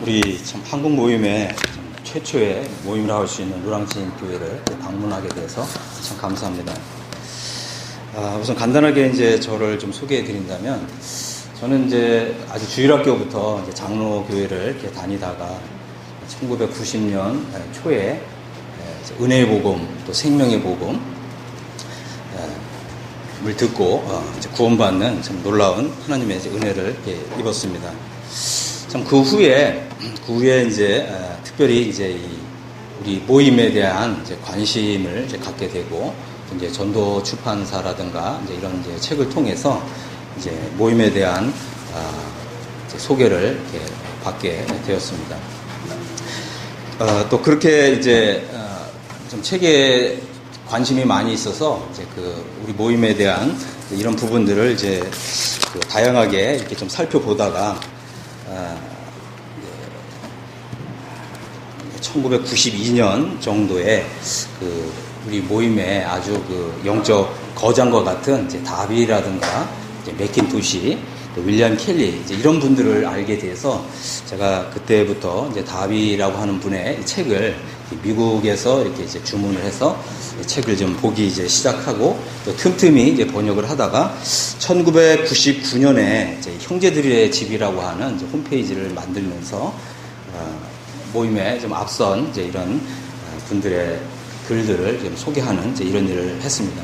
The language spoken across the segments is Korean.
우리 참 한국 모임의 최초의 모임이라고 할 수 있는 노량진 교회를 방문하게 돼서 참 감사합니다. 우선 간단하게 이제 저를 좀 소개해 드린다면, 저는 이제 아주 주일학교부터 이제 장로교회를 이렇게 다니다가 1990년 초에 은혜의 복음, 또 생명의 복음을 듣고 이제 구원받는 참 놀라운 하나님의 이제 은혜를 이렇게 입었습니다. 참 그 후에 이제 특별히 이제 우리 모임에 대한 이제 관심을 이제 갖게 되고, 이제 전도 출판사라든가 이제 이런 이제 책을 통해서 이제 모임에 대한 이제 소개를 이렇게 받게 되었습니다. 또 그렇게 이제 좀 책에 관심이 많이 있어서 이제 우리 모임에 대한 이런 부분들을 이제 다양하게 이렇게 좀 살펴보다가 1992년 정도에 우리 모임에 아주 영적 거장과 같은 이제 다비라든가 이제 맥킨토시, 또 윌리엄 켈리 이제 이런 분들을 알게 돼서 제가 그때부터 이제 다비라고 하는 분의 책을 미국에서 이렇게 이제 주문을 해서 책을 좀 보기 이제 시작하고, 또 틈틈이 이제 번역을 하다가 1999년에 이제 형제들의 집이라고 하는 이제 홈페이지를 만들면서 모임에 좀 앞선 이제 이런 분들의 글들을 좀 소개하는 이제 이런 일을 했습니다.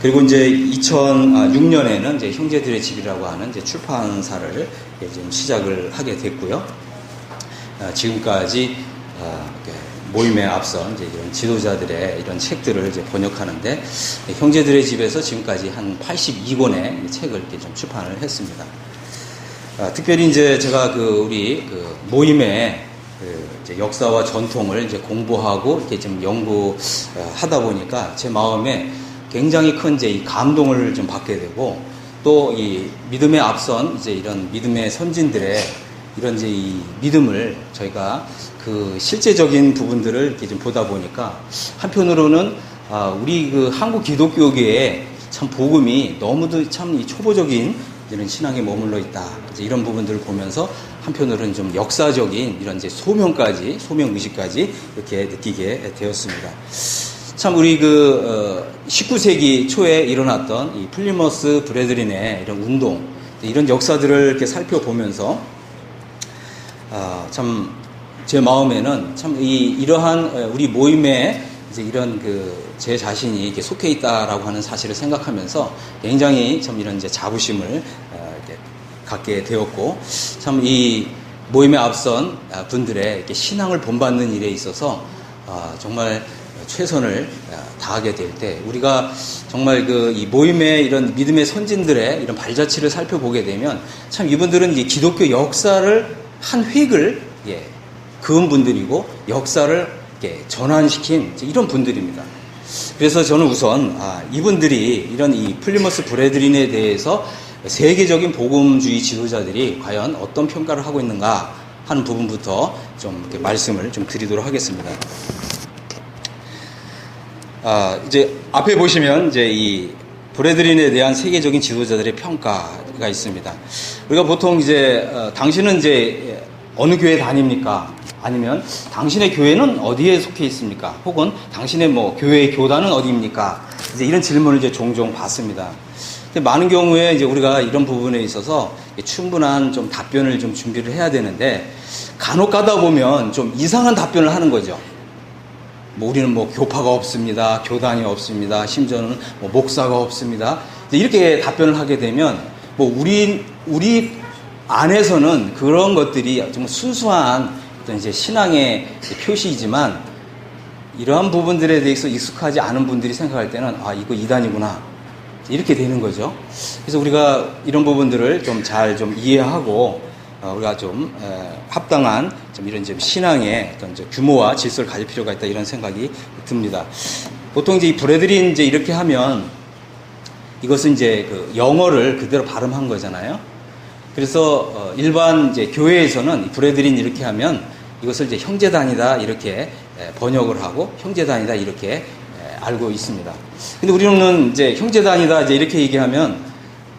그리고 이제 2006년에는 이제 형제들의 집이라고 하는 이제 출판사를 좀 시작을 하게 됐고요. 지금까지 모임에 앞선 이제 이런 지도자들의 이런 책들을 이제 번역하는데, 형제들의 집에서 지금까지 한 82권의 책을 이렇게 좀 출판을 했습니다. 특별히 이제 제가 우리 모임의 이제 역사와 전통을 이제 공부하고 이렇게 좀 연구하다 보니까 제 마음에 굉장히 큰 이제 이 감동을 좀 받게 되고, 또 이 믿음에 앞선 이제 이런 믿음의 선진들의 이런 이제 이 믿음을 저희가 실제적인 부분들을 이렇게 좀 보다 보니까, 한편으로는 우리 한국 기독교계에 참 복음이 너무도 참 이 초보적인 이런 신앙에 머물러 있다, 이제 이런 부분들을 보면서 한편으로는 좀 역사적인 이런 이제 소명 의식까지 이렇게 느끼게 되었습니다. 참 우리 19세기 초에 일어났던 이 플리머스 브레드린의 이런 운동, 이런 역사들을 이렇게 살펴보면서 참 제 마음에는 참 이러한 우리 모임에 이제 이런 제 자신이 이렇게 속해 있다라고 하는 사실을 생각하면서 굉장히 참 이런 이제 자부심을 이렇게 갖게 되었고, 참 이 모임에 앞선 분들의 이렇게 신앙을 본받는 일에 있어서 정말 최선을 다하게 될 때, 우리가 정말 이 모임의 이런 믿음의 선진들의 이런 발자취를 살펴보게 되면, 참 이분들은 이제 기독교 역사를 한 획을 그은 분들이고, 역사를 이렇게 전환시킨 이런 분들입니다. 그래서 저는 우선 이분들이 이런 이 플리머스 브레드린에 대해서 세계적인 복음주의 지도자들이 과연 어떤 평가를 하고 있는가 하는 부분부터 좀 이렇게 말씀을 좀 드리도록 하겠습니다. 이제 앞에 보시면 이제 이 브레드린에 대한 세계적인 지도자들의 평가가 있습니다. 우리가 보통 이제 당신은 이제 어느 교회 다닙니까? 아니면 당신의 교회는 어디에 속해 있습니까? 혹은 당신의 교회의 교단은 어디입니까? 이제 이런 질문을 이제 종종 받습니다. 근데 많은 경우에 이제 우리가 이런 부분에 있어서 충분한 좀 답변을 좀 준비를 해야 되는데, 간혹 가다 보면 좀 이상한 답변을 하는 거죠. 우리는 교파가 없습니다. 교단이 없습니다. 심지어는 목사가 없습니다. 이렇게 답변을 하게 되면 우리 안에서는 그런 것들이 정말 순수한 이제 신앙의 표시이지만, 이러한 부분들에 대해서 익숙하지 않은 분들이 생각할 때는 이거 이단이구나, 이렇게 되는 거죠. 그래서 우리가 이런 부분들을 좀 잘 좀 이해하고 우리가 좀 합당한 좀 이런 좀 신앙의 어떤 규모와 질서를 가질 필요가 있다, 이런 생각이 듭니다. 보통 이제 이 브레드린 이제 이렇게 하면 이것은 이제 영어를 그대로 발음한 거잖아요. 그래서 일반 이제 교회에서는 브레드린 이렇게 하면 이것을 이제 형제단이다 이렇게 번역을 하고, 형제단이다 이렇게 알고 있습니다. 근데 우리는 이제 형제단이다 이제 이렇게 얘기하면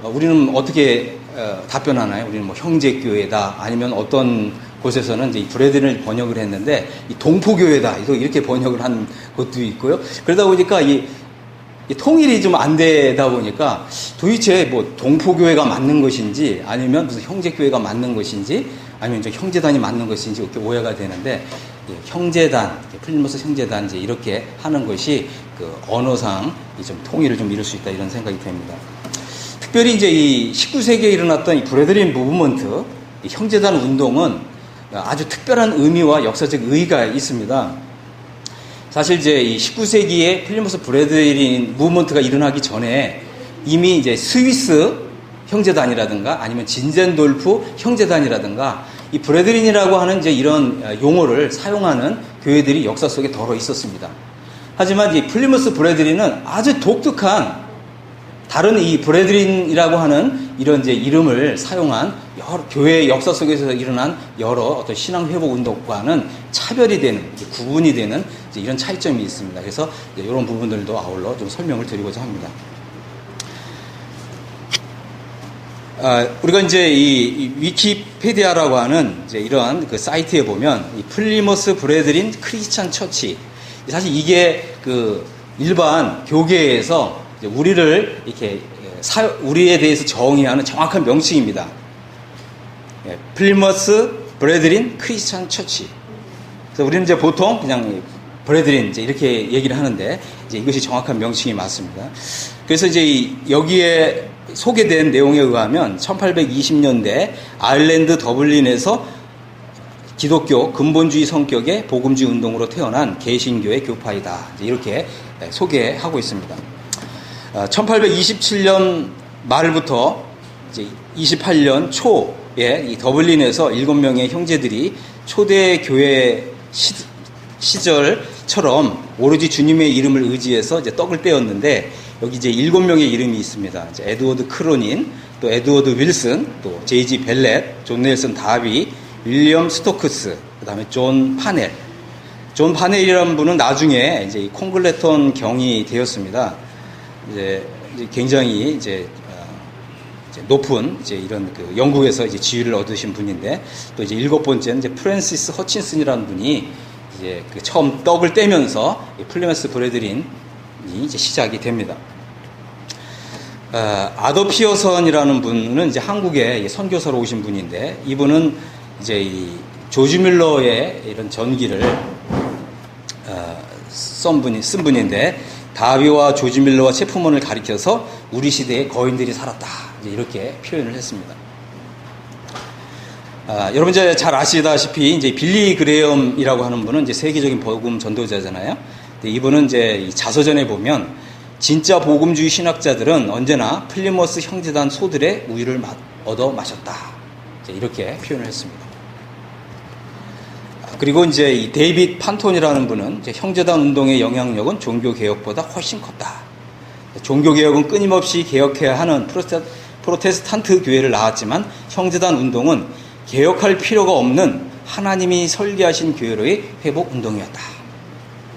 우리는 어떻게 답변하나요? 우리는 형제교회다, 아니면 어떤 곳에서는 이제 이 브레드린을 번역을 했는데 이 동포교회다 이렇게 번역을 한 것도 있고요. 그러다 보니까 이 통일이 좀 안 되다 보니까 도대체 뭐 동포교회가 맞는 것인지 아니면 무슨 형제교회가 맞는 것인지 아니면 저 형제단이 맞는 것인지 이렇게 오해가 되는데 형제단, 플리머스 형제단 이제 이렇게 하는 것이 그 언어상 좀 통일을 좀 이룰 수 있다 이런 생각이 됩니다. 특별히 이제 이 19세기에 일어났던 이 브레드린 무브먼트, 이 형제단 운동은 아주 특별한 의미와 역사적 의의가 있습니다. 사실 이제 이 19세기에 플리머스 브레드린 무브먼트가 일어나기 전에 이미 이제 스위스 형제단이라든가 아니면 진젠돌프 형제단이라든가 이 브레드린이라고 하는 이제 이런 용어를 사용하는 교회들이 역사 속에 덜어 있었습니다. 하지만 이 플리머스 브레드린은 아주 독특한 다른 이 브레드린이라고 하는 이런 이제 이름을 사용한 여러 교회 역사 속에서 일어난 여러 어떤 신앙 회복 운동과는 차별이 되는, 구분이 되는 이제 이런 차이점이 있습니다. 그래서 이런 부분들도 아울러 좀 설명을 드리고자 합니다. 우리가 이제 이 위키피디아라고 하는 이제 이런 그 사이트에 보면 이 플리머스 브레드린 크리스찬 처치, 사실 이게 그 일반 교계에서 우리를 이렇게 우리에 대해서 정의하는 정확한 명칭입니다. 플리머스 브레드린 크리스찬 처치. 그래서 우리는 이제 보통 그냥 브레드린 이제 이렇게 얘기를 하는데 이제 이것이 정확한 명칭이 맞습니다. 그래서 이제 여기에 소개된 내용에 의하면 1820년대 아일랜드 더블린에서 기독교 근본주의 성격의 복음주의 운동으로 태어난 개신교의 교파이다. 이렇게 소개하고 있습니다. 1827년 말부터 이제 28년 초에 이 더블린에서 7명의 형제들이 초대 교회 시절처럼 오로지 주님의 이름을 의지해서 이제 떡을 떼었는데 여기 이제 7명의 이름이 있습니다. 이제 에드워드 크로닌, 또 에드워드 윌슨, 또 제이지 벨렛, 존 넬슨 다비, 윌리엄 스토크스, 그 다음에 존 파넬. 존 파넬이라는 분은 나중에 이제 콩글레턴 경이 되었습니다. 이제 굉장히 이제 높은 이제 이런 그 영국에서 이제 지위를 얻으신 분인데 또 이제 7번째는 이제 프랜시스 허친슨이라는 분이 이제 그 처음 떡을 떼면서 플리머스 브레드린이 이제 시작이 됩니다. 아더 피어선이라는 분은 이제 한국에 선교사로 오신 분인데 이분은 이제 이 조지 밀러의 이런 전기를 쓴 분인데 다비와 조지 밀러와 체프먼을 가리켜서 우리 시대에 거인들이 살았다 이제 이렇게 표현을 했습니다. 여러분 이제 잘 아시다시피 이제 빌리 그레엄이라고 하는 분은 이제 세계적인 복음 전도자잖아요. 근데 이분은 이제 이 자서전에 보면 진짜 복음주의 신학자들은 언제나 플리머스 형제단 소들의 우유를 얻어 마셨다. 이제 이렇게 표현을 했습니다. 그리고 이제 이 데이빗 판톤이라는 분은 이제 형제단 운동의 영향력은 종교 개혁보다 훨씬 컸다. 종교 개혁은 끊임없이 개혁해야 하는 프로테스탄트 교회를 낳았지만 형제단 운동은 개혁할 필요가 없는 하나님이 설계하신 교회로의 회복 운동이었다.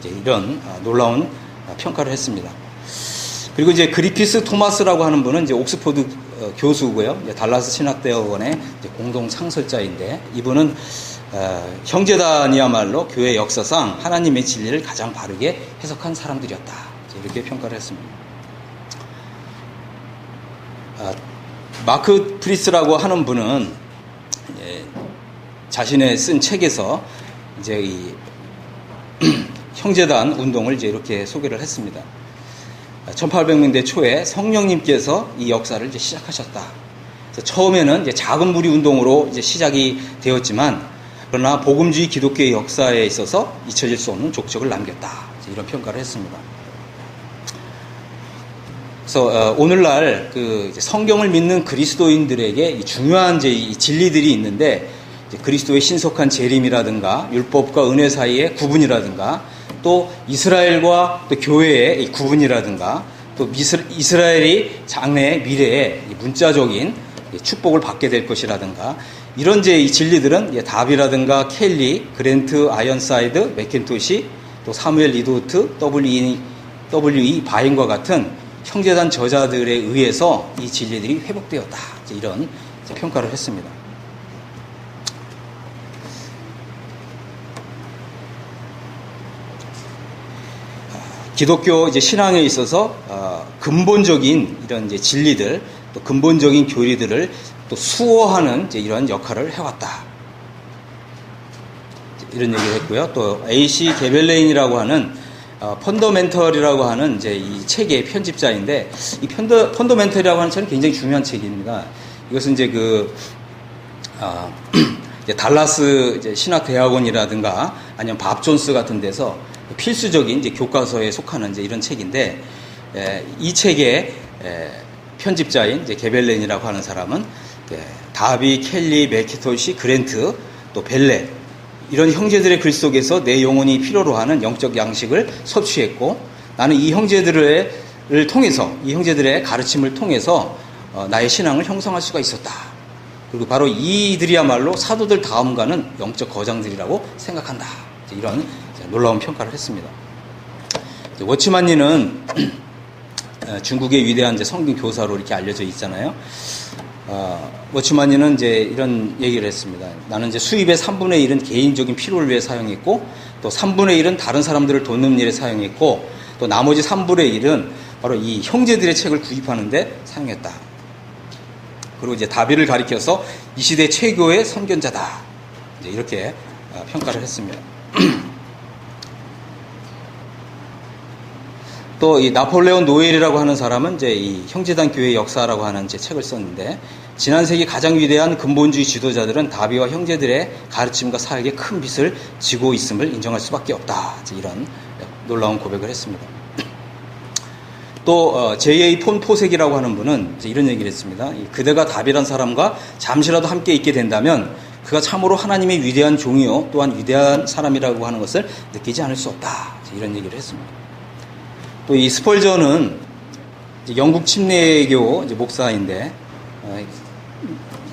이제 이런 놀라운 평가를 했습니다. 그리고 이제 그리피스 토마스라고 하는 분은 이제 옥스퍼드 교수고요. 이제 달라스 신학대학원의 공동 창설자인데 이분은 형제단이야말로 교회 역사상 하나님의 진리를 가장 바르게 해석한 사람들이었다. 이렇게 평가를 했습니다. 마크 프리스라고 하는 분은 자신의 쓴 책에서 이제 이 형제단 운동을 이제 이렇게 소개를 했습니다. 1800년대 초에 성령님께서 이 역사를 이제 시작하셨다. 그래서 처음에는 이제 작은 무리 운동으로 이제 시작이 되었지만 그러나 복음주의 기독교의 역사에 있어서 잊혀질 수 없는 족적을 남겼다. 이런 평가를 했습니다. 그래서 오늘날 그 성경을 믿는 그리스도인들에게 중요한 이제 이 진리들이 있는데 이제 그리스도의 신속한 재림이라든가 율법과 은혜 사이의 구분이라든가 또 이스라엘과 또 교회의 이 구분이라든가 또 이스라엘이 장래 미래에 문자적인 축복을 받게 될 것이라든가 이런 이제 이 진리들은 다비라든가 켈리, 그랜트 아이언사이드, 맥킨토시, 또 사무엘 리도트, W.E. 바인과 같은 형제단 저자들에 의해서 이 진리들이 회복되었다. 이런 평가를 했습니다. 기독교 이제 신앙에 있어서 근본적인 이런 이제 진리들, 또 근본적인 교리들을 또 수호하는 이제 이런 역할을 해왔다. 이런 얘기를 했고요. 또 A.C. 게벨레인이라고 하는 펀더멘털이라고 하는 이제 이 책의 편집자인데, 이 펀더멘털이라고 하는 책은 굉장히 중요한 책입니다. 이것은 이제 이제 달라스 이제 신학대학원이라든가 아니면 밥 존스 같은 데서 필수적인 이제 교과서에 속하는 이제 이런 책인데, 이 책의 편집자인 이제 게벨렌이라고 하는 사람은 다비, 켈리, 맥키토시, 그랜트, 또 벨렛, 이런 형제들의 글 속에서 내 영혼이 필요로 하는 영적 양식을 섭취했고, 나는 이 형제들을 통해서, 이 형제들의 가르침을 통해서 나의 신앙을 형성할 수가 있었다. 그리고 바로 이들이야말로 사도들 다음 가는 영적 거장들이라고 생각한다. 이런 놀라운 평가를 했습니다. 워치만니는 중국의 위대한 이제 성경 교사로 이렇게 알려져 있잖아요. 워치만니는 이제 이런 얘기를 했습니다. 나는 이제 수입의 3분의 1은 개인적인 필요를 위해 사용했고, 또 3분의 1은 다른 사람들을 돕는 일에 사용했고, 또 나머지 3분의 1은 바로 이 형제들의 책을 구입하는데 사용했다. 그리고 이제 다비를 가리켜서 이 시대 최고의 선견자다. 이제 이렇게 평가를 했습니다. 또 이 나폴레온 노엘이라고 하는 사람은 이제 이 형제단 교회의 역사라고 하는 이제 책을 썼는데, 지난 세기 가장 위대한 근본주의 지도자들은 다비와 형제들의 가르침과 사역에 큰 빚을 지고 있음을 인정할 수밖에 없다. 이제 이런 놀라운 고백을 했습니다. 또 J.A. 폰 포색이라고 하는 분은 이제 이런 얘기를 했습니다. 그대가 다비란 사람과 잠시라도 함께 있게 된다면 그가 참으로 하나님의 위대한 종이요 또한 위대한 사람이라고 하는 것을 느끼지 않을 수 없다. 이런 얘기를 했습니다. 또 이 스펄전은 이제 영국 침례교 이제 목사인데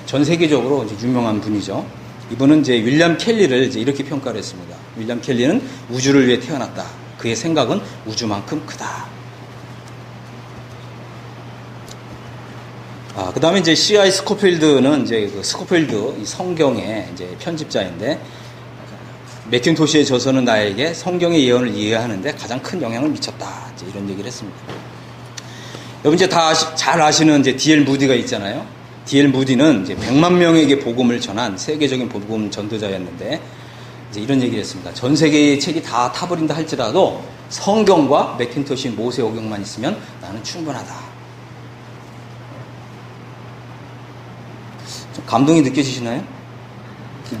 전 세계적으로 이제 유명한 분이죠. 이분은 이제 윌리엄 켈리를 이제 이렇게 평가를 했습니다. 윌리엄 켈리는 우주를 위해 태어났다. 그의 생각은 우주만큼 크다. 그 다음에 이제 C.I. 스코필드는 이제 그 스코필드 이 성경의 이제 편집자인데, 맥킨토시의 저서는 나에게 성경의 예언을 이해하는데 가장 큰 영향을 미쳤다. 이제 이런 얘기를 했습니다. 여러분 이제 다 잘 아시는 이제 D.L. 무디가 있잖아요. D.L. 무디는 이제 100만 명에게 복음을 전한 세계적인 복음 전도자였는데, 이제 이런 얘기를 했습니다. 전 세계의 책이 다 타버린다 할지라도 성경과 맥킨토시 모세오경만 있으면 나는 충분하다. 좀 감동이 느껴지시나요?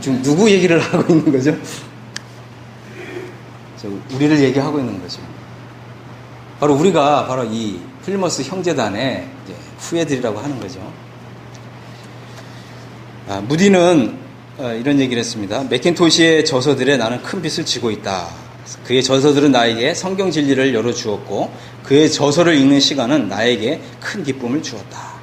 지금 누구 얘기를 하고 있는 거죠? 우리를 얘기하고 있는 거죠. 바로 우리가 바로 이 플리머스 형제단의 이제 후예들이라고 하는 거죠. 무디는 이런 얘기를 했습니다. 맥킨토시의 저서들에 나는 큰 빚을 지고 있다. 그의 저서들은 나에게 성경 진리를 열어주었고, 그의 저서를 읽는 시간은 나에게 큰 기쁨을 주었다.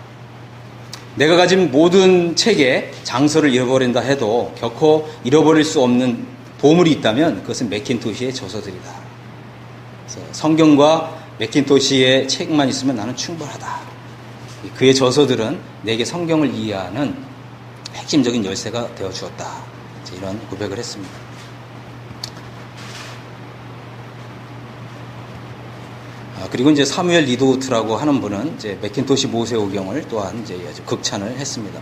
내가 가진 모든 책에 장서를 잃어버린다 해도 결코 잃어버릴 수 없는 보물이 있다면 그것은 맥킨토시의 저서들이다. 그래서 성경과 맥킨토시의 책만 있으면 나는 충분하다. 그의 저서들은 내게 성경을 이해하는 핵심적인 열쇠가 되어 주었다. 이런 고백을 했습니다. 그리고 이제 사무엘 리도우트라고 하는 분은 이제 맥킨토시 모세오경을 또한 이제 아주 극찬을 했습니다.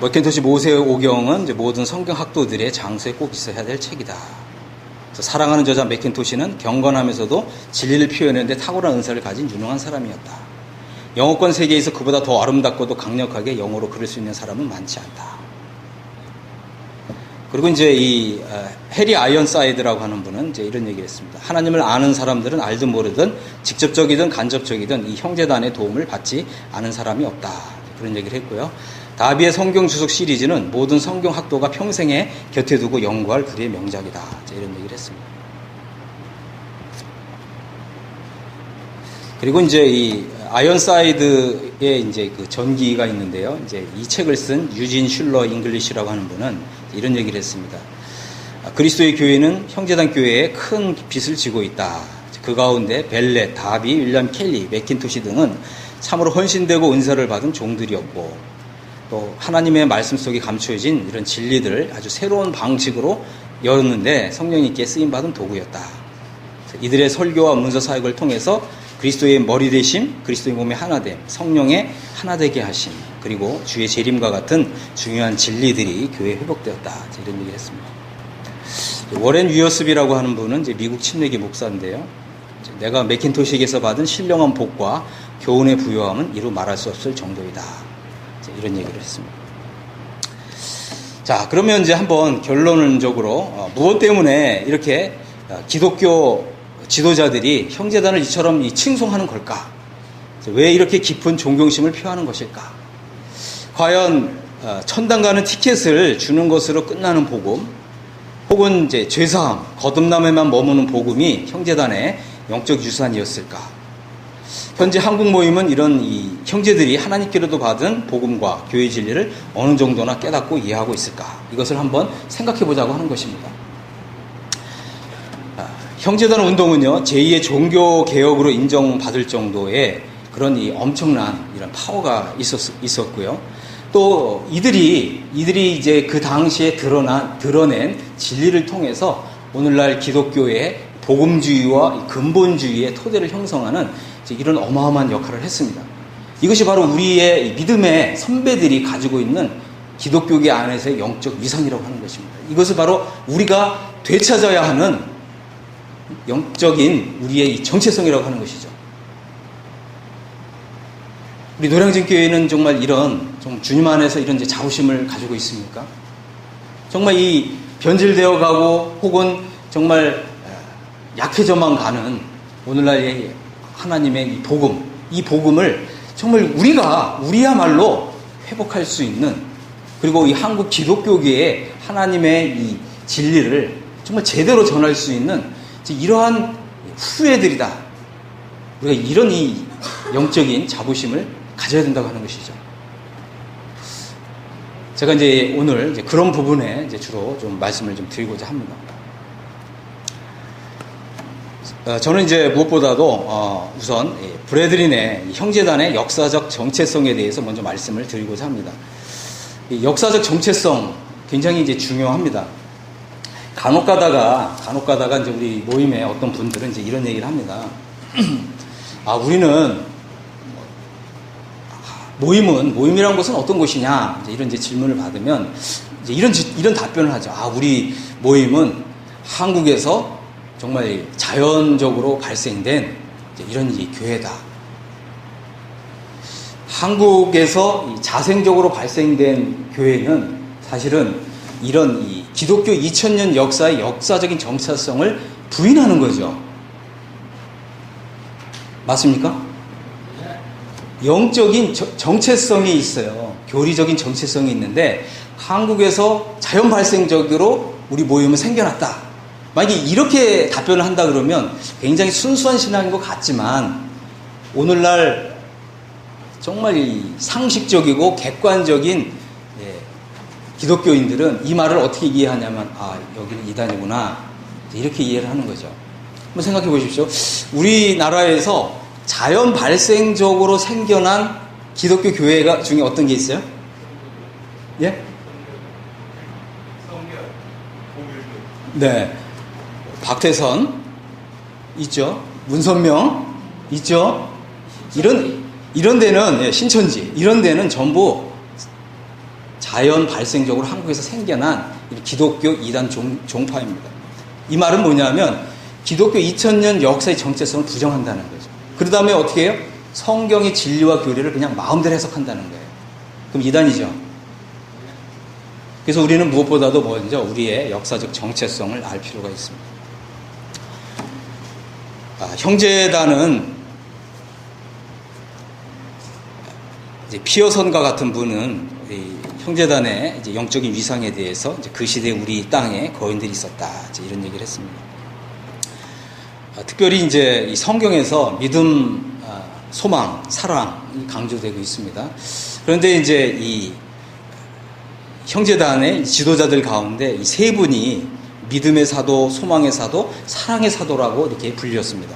맥킨토시 모세오경은 이제 모든 성경 학도들의 장소에 꼭 있어야 될 책이다. 사랑하는 저자 맥킨토시는 경건하면서도 진리를 표현하는데 탁월한 은사를 가진 유능한 사람이었다. 영어권 세계에서 그보다 더 아름답고도 강력하게 영어로 글을 수 있는 사람은 많지 않다. 그리고 이제 이 해리 아이언사이드라고 하는 분은 이제 이런 얘기를 했습니다. 하나님을 아는 사람들은 알든 모르든 직접적이든 간접적이든 이 형제단의 도움을 받지 않은 사람이 없다. 그런 얘기를 했고요. 다비의 성경 주석 시리즈는 모든 성경 학도가 평생에 곁에 두고 연구할 그의 명작이다. 이런 얘기를 했습니다. 그리고 이제 이 아이언사이드의 이제 그 전기가 있는데요. 이제 이 책을 쓴 유진 슐러 잉글리시라고 하는 분은 이런 얘기를 했습니다. 그리스도의 교회는 형제단 교회에 큰 빚을 지고 있다. 그 가운데 벨렛, 다비, 윌리엄 켈리, 맥킨토시 등은 참으로 헌신되고 은사를 받은 종들이었고, 또 하나님의 말씀 속에 감춰진 이런 진리들을 아주 새로운 방식으로 여었는데 성령님께 쓰임받은 도구였다. 이들의 설교와 문서 사역을 통해서 그리스도의 머리 되심, 그리스도의 몸의 하나됨, 성령의 하나되게 하심, 그리고 주의 재림과 같은 중요한 진리들이 교회에 회복되었다. 이런 얘기를 했습니다. 워렌 위어스비라고 하는 분은 이제 미국 침례기 목사인데요. 내가 매킨토식에서 받은 신령한 복과 교훈의 부요함은 이루 말할 수 없을 정도이다. 이런 얘기를 했습니다. 자, 그러면 이제 한번 결론적으로 무엇 때문에 이렇게 기독교 지도자들이 형제단을 이처럼 칭송하는 걸까? 왜 이렇게 깊은 존경심을 표하는 것일까? 과연 천당 가는 티켓을 주는 것으로 끝나는 복음, 혹은 이제 죄사함, 거듭남에만 머무는 복음이 형제단의 영적 유산이었을까? 현재 한국 모임은 이런 이 형제들이 하나님께로도 받은 복음과 교회 진리를 어느 정도나 깨닫고 이해하고 있을까? 이것을 한번 생각해 보자고 하는 것입니다. 형제단 운동은요, 제2의 종교 개혁으로 인정받을 정도의 그런 이 엄청난 이런 파워가 있었고요. 또 이들이 이제 그 당시에 드러낸 진리를 통해서 오늘날 기독교의 복음주의와 근본주의의 토대를 형성하는 이런 어마어마한 역할을 했습니다. 이것이 바로 우리의 믿음의 선배들이 가지고 있는 기독교계 안에서의 영적 위상이라고 하는 것입니다. 이것을 바로 우리가 되찾아야 하는 영적인 우리의 이 정체성이라고 하는 것이죠. 우리 노량진교회는 정말 이런 좀 주님 안에서 이런 이제 자부심을 가지고 있습니까? 정말 이 변질되어 가고 혹은 정말 약해져만 가는 오늘날의 하나님의 이 복음을 정말 우리야말로 회복할 수 있는, 그리고 이 한국 기독교계의 하나님의 이 진리를 정말 제대로 전할 수 있는 이러한 후예들이다. 우리가 이런 이 영적인 자부심을 가져야 된다고 하는 것이죠. 제가 이제 오늘 이제 그런 부분에 이제 주로 좀 말씀을 좀 드리고자 합니다. 저는 이제 무엇보다도 우선 브레드린의 형제단의 역사적 정체성에 대해서 먼저 말씀을 드리고자 합니다. 이 역사적 정체성 굉장히 이제 중요합니다. 간혹 가다가 이제 우리 모임에 어떤 분들은 이제 이런 얘기를 합니다. 우리는 모임이라는 것은 어떤 곳이냐? 이제 이런 이제 질문을 받으면 이제 이런 답변을 하죠. 우리 모임은 한국에서 정말 자연적으로 발생된 이런 이 교회다. 한국에서 자생적으로 발생된 교회는 사실은 이런 이 기독교 2000년 역사의 역사적인 정체성을 부인하는 거죠. 맞습니까? 영적인 정체성이 있어요. 교리적인 정체성이 있는데 한국에서 자연 발생적으로 우리 모임은 생겨났다. 만약에 이렇게 답변을 한다 그러면 굉장히 순수한 신앙인 것 같지만 오늘날 정말 상식적이고 객관적인 기독교인들은 이 말을 어떻게 이해하냐면 여기는 이단이구나 이렇게 이해를 하는 거죠. 한번 생각해 보십시오. 우리나라에서 자연 발생적으로 생겨난 기독교 교회가 중에 어떤 게 있어요? 예? 네. 박태선 있죠. 문선명 있죠. 이런 데는 신천지 이런 데는 전부 자연 발생적으로 한국에서 생겨난 기독교 이단 종파입니다. 이 말은 뭐냐면 기독교 2000년 역사의 정체성을 부정한다는 거죠. 그 다음에 어떻게 해요? 성경의 진리와 교리를 그냥 마음대로 해석한다는 거예요. 그럼 이단이죠. 그래서 우리는 무엇보다도 먼저 우리의 역사적 정체성을 알 필요가 있습니다. 형제단은 이제 피어선과 같은 분은 형제단의 이제 영적인 위상에 대해서 이제 그 시대에 우리 땅에 거인들이 있었다. 이제 이런 얘기를 했습니다. 특별히 이제 이 성경에서 믿음, 소망, 사랑이 강조되고 있습니다. 그런데 이제 이 형제단의 지도자들 가운데 이 세 분이 믿음의 사도, 소망의 사도, 사랑의 사도라고 이렇게 불렸습니다.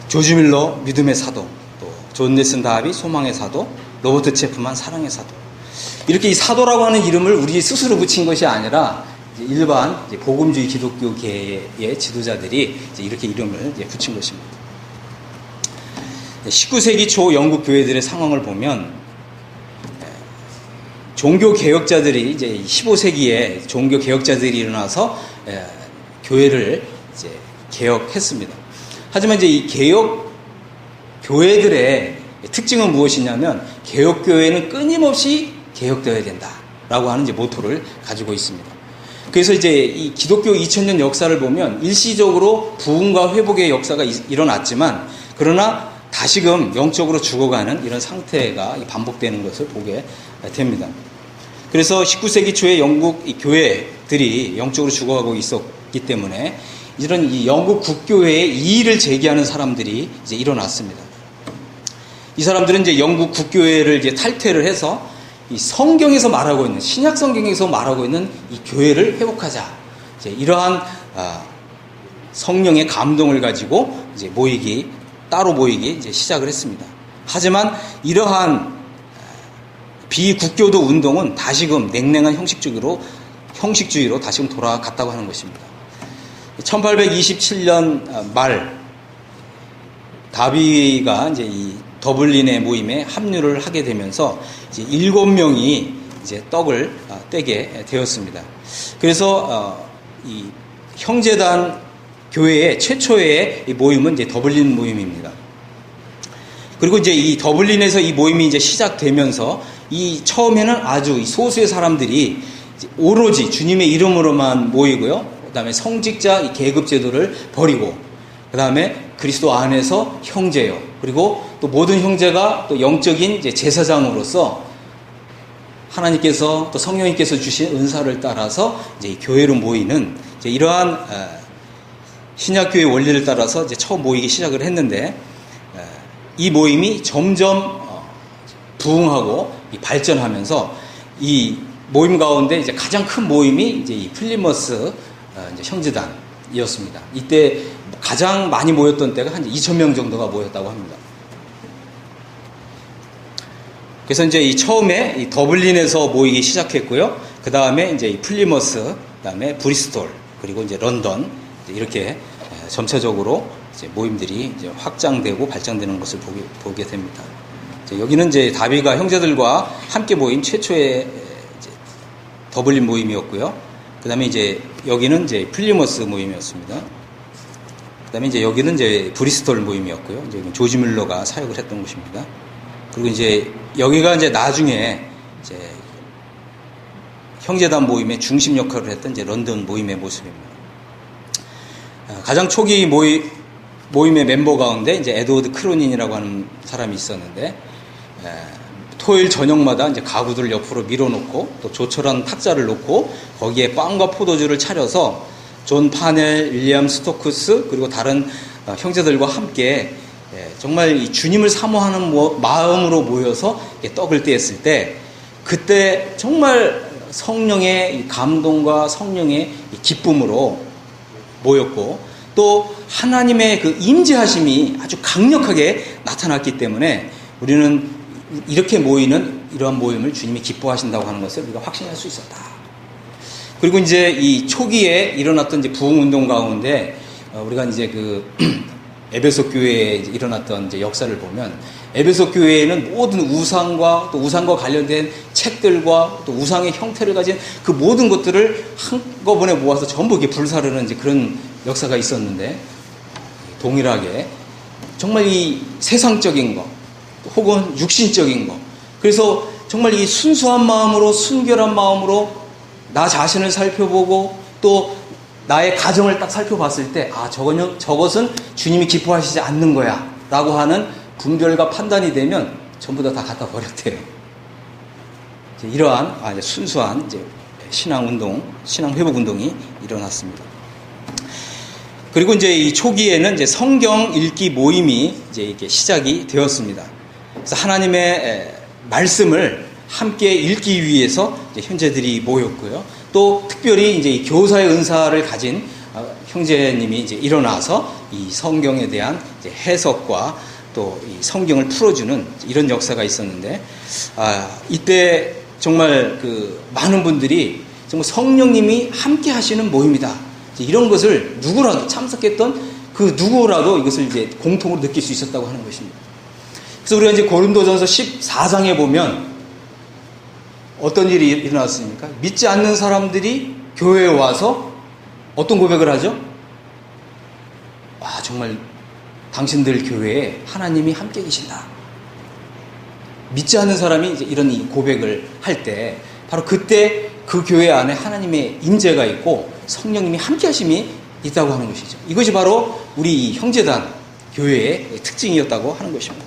조지 밀러 믿음의 사도, 또 존 넬슨 다비 소망의 사도, 로버트 체프만 사랑의 사도. 이렇게 이 사도라고 하는 이름을 우리 스스로 붙인 것이 아니라 일반 복음주의 기독교계의 지도자들이 이렇게 이름을 붙인 것입니다. 19세기 초 영국 교회들의 상황을 보면 종교 개혁자들이 이제 15세기에 종교 개혁자들이 일어나서 교회를 이제 개혁했습니다. 하지만 이제 이 개혁 교회들의 특징은 무엇이냐면 개혁 교회는 끊임없이 개혁되어야 된다라고 하는 이제 모토를 가지고 있습니다. 그래서 이제 이 기독교 2000년 역사를 보면 일시적으로 부흥과 회복의 역사가 일어났지만 그러나 다시금 영적으로 죽어가는 이런 상태가 반복되는 것을 보게 됩니다. 그래서 19세기 초에 영국 교회들이 영적으로 죽어가고 있었기 때문에 이런 이 영국 국교회의 이의를 제기하는 사람들이 이제 일어났습니다. 이 사람들은 이제 영국 국교회를 이제 탈퇴를 해서 이 성경에서 말하고 있는 신약 성경에서 말하고 있는 이 교회를 회복하자. 이제 이러한 성령의 감동을 가지고 이제 따로 모이기 이제 시작을 했습니다. 하지만 이러한 비국교도 운동은 다시금 냉랭한 형식주의로 다시금 돌아갔다고 하는 것입니다. 1827년 말 다비가 이제 이 더블린의 모임에 합류를 하게 되면서 이제 7명이 이제 떡을 떼게 되었습니다. 그래서 이 형제단 교회의 최초의 모임은 이제 더블린 모임입니다. 그리고 이제 이 더블린에서 이 모임이 이제 시작되면서 이 처음에는 아주 이 소수의 사람들이 오로지 주님의 이름으로만 모이고요. 그다음에 성직자 이 계급 제도를 버리고 그다음에 그리스도 안에서 형제요. 그리고 또 모든 형제가 또 영적인 이제 제사장으로서 하나님께서 또 성령님께서 주신 은사를 따라서 이제 이 교회로 모이는 이제 이러한 신약교회 원리를 따라서 이제 처음 모이기 시작을 했는데 이 모임이 점점 부흥하고 발전하면서 이 모임 가운데 이제 가장 큰 모임이 이제 이 플리머스 이제 형제단이었습니다. 이때 가장 많이 모였던 때가 한 2,000명 정도가 모였다고 합니다. 그래서 이제 이 처음에 이 더블린에서 모이기 시작했고요. 그 다음에 이제 이 플리머스, 그 다음에 브리스톨, 그리고 이제 런던 이렇게 점차적으로 이제 모임들이 이제 확장되고 발전되는 것을 보게 됩니다. 여기는 이제 다비가 형제들과 함께 모인 최초의 이제 더블린 모임이었고요. 그 다음에 이제 여기는 이제 플리머스 모임이었습니다. 그 다음에 이제 여기는 이제 브리스톨 모임이었고요. 이제 조지 뮬러가 사역을 했던 곳입니다. 그리고 이제 여기가 이제 나중에 이제 형제단 모임의 중심 역할을 했던 이제 런던 모임의 모습입니다. 가장 초기 모임의 멤버 가운데 이제 에드워드 크로닌이라고 하는 사람이 있었는데 토요일 저녁마다 이제 가구들을 옆으로 밀어놓고 또 조촐한 탁자를 놓고 거기에 빵과 포도주를 차려서 존 파넬, 윌리엄 스토크스 그리고 다른 형제들과 함께 정말 이 주님을 사모하는 마음으로 모여서 떡을 떼었을 때 그때 정말 성령의 감동과 성령의 기쁨으로 모였고 또 하나님의 그 임재하심이 아주 강력하게 나타났기 때문에 우리는 이렇게 모이는 이러한 모임을 주님이 기뻐하신다고 하는 것을 우리가 확신할 수 있었다. 그리고 이제 이 초기에 일어났던 이제 부흥 운동 가운데 우리가 이제 그 에베소 교회에 일어났던 이제 역사를 보면 에베소 교회에는 모든 우상과 또 우상과 관련된 책들과 또 우상의 형태를 가진 그 모든 것들을 한꺼번에 모아서 전부 이렇게 불사르는 이제 그런 역사가 있었는데 동일하게 정말 이 세상적인 것 혹은 육신적인 것 그래서 정말 이 순수한 마음으로 순결한 마음으로 나 자신을 살펴보고 또 나의 가정을 딱 살펴봤을 때 저것은 주님이 기뻐하시지 않는 거야 라고 하는 분별과 판단이 되면 전부 다 갖다 버렸대요. 이러한 순수한 이제 신앙 회복 운동이 일어났습니다. 그리고 이제 이 초기에는 이제 성경 읽기 모임이 이제 이렇게 시작이 되었습니다. 그래서 하나님의 말씀을 함께 읽기 위해서 이제 형제들이 모였고요. 또 특별히 이제 이 교사의 은사를 가진 형제님이 이제 일어나서 이 성경에 대한 이제 해석과 또 이 성경을 풀어주는 이런 역사가 있었는데, 이때 정말 많은 분들이 정말 성령님이 함께 하시는 모임이다. 이런 것을 누구라도 참석했던 그 누구라도 이것을 이제 공통으로 느낄 수 있었다고 하는 것입니다. 그래서 우리가 이제 고린도전서 14장에 보면 어떤 일이 일어났습니까? 믿지 않는 사람들이 교회에 와서 어떤 고백을 하죠? 정말 당신들 교회에 하나님이 함께 계신다. 믿지 않는 사람이 이제 이런 고백을 할 때 바로 그때 그 교회 안에 하나님의 임재가 있고 성령님이 함께 하심이 있다고 하는 것이죠. 이것이 바로 우리 형제단 교회의 특징이었다고 하는 것입니다.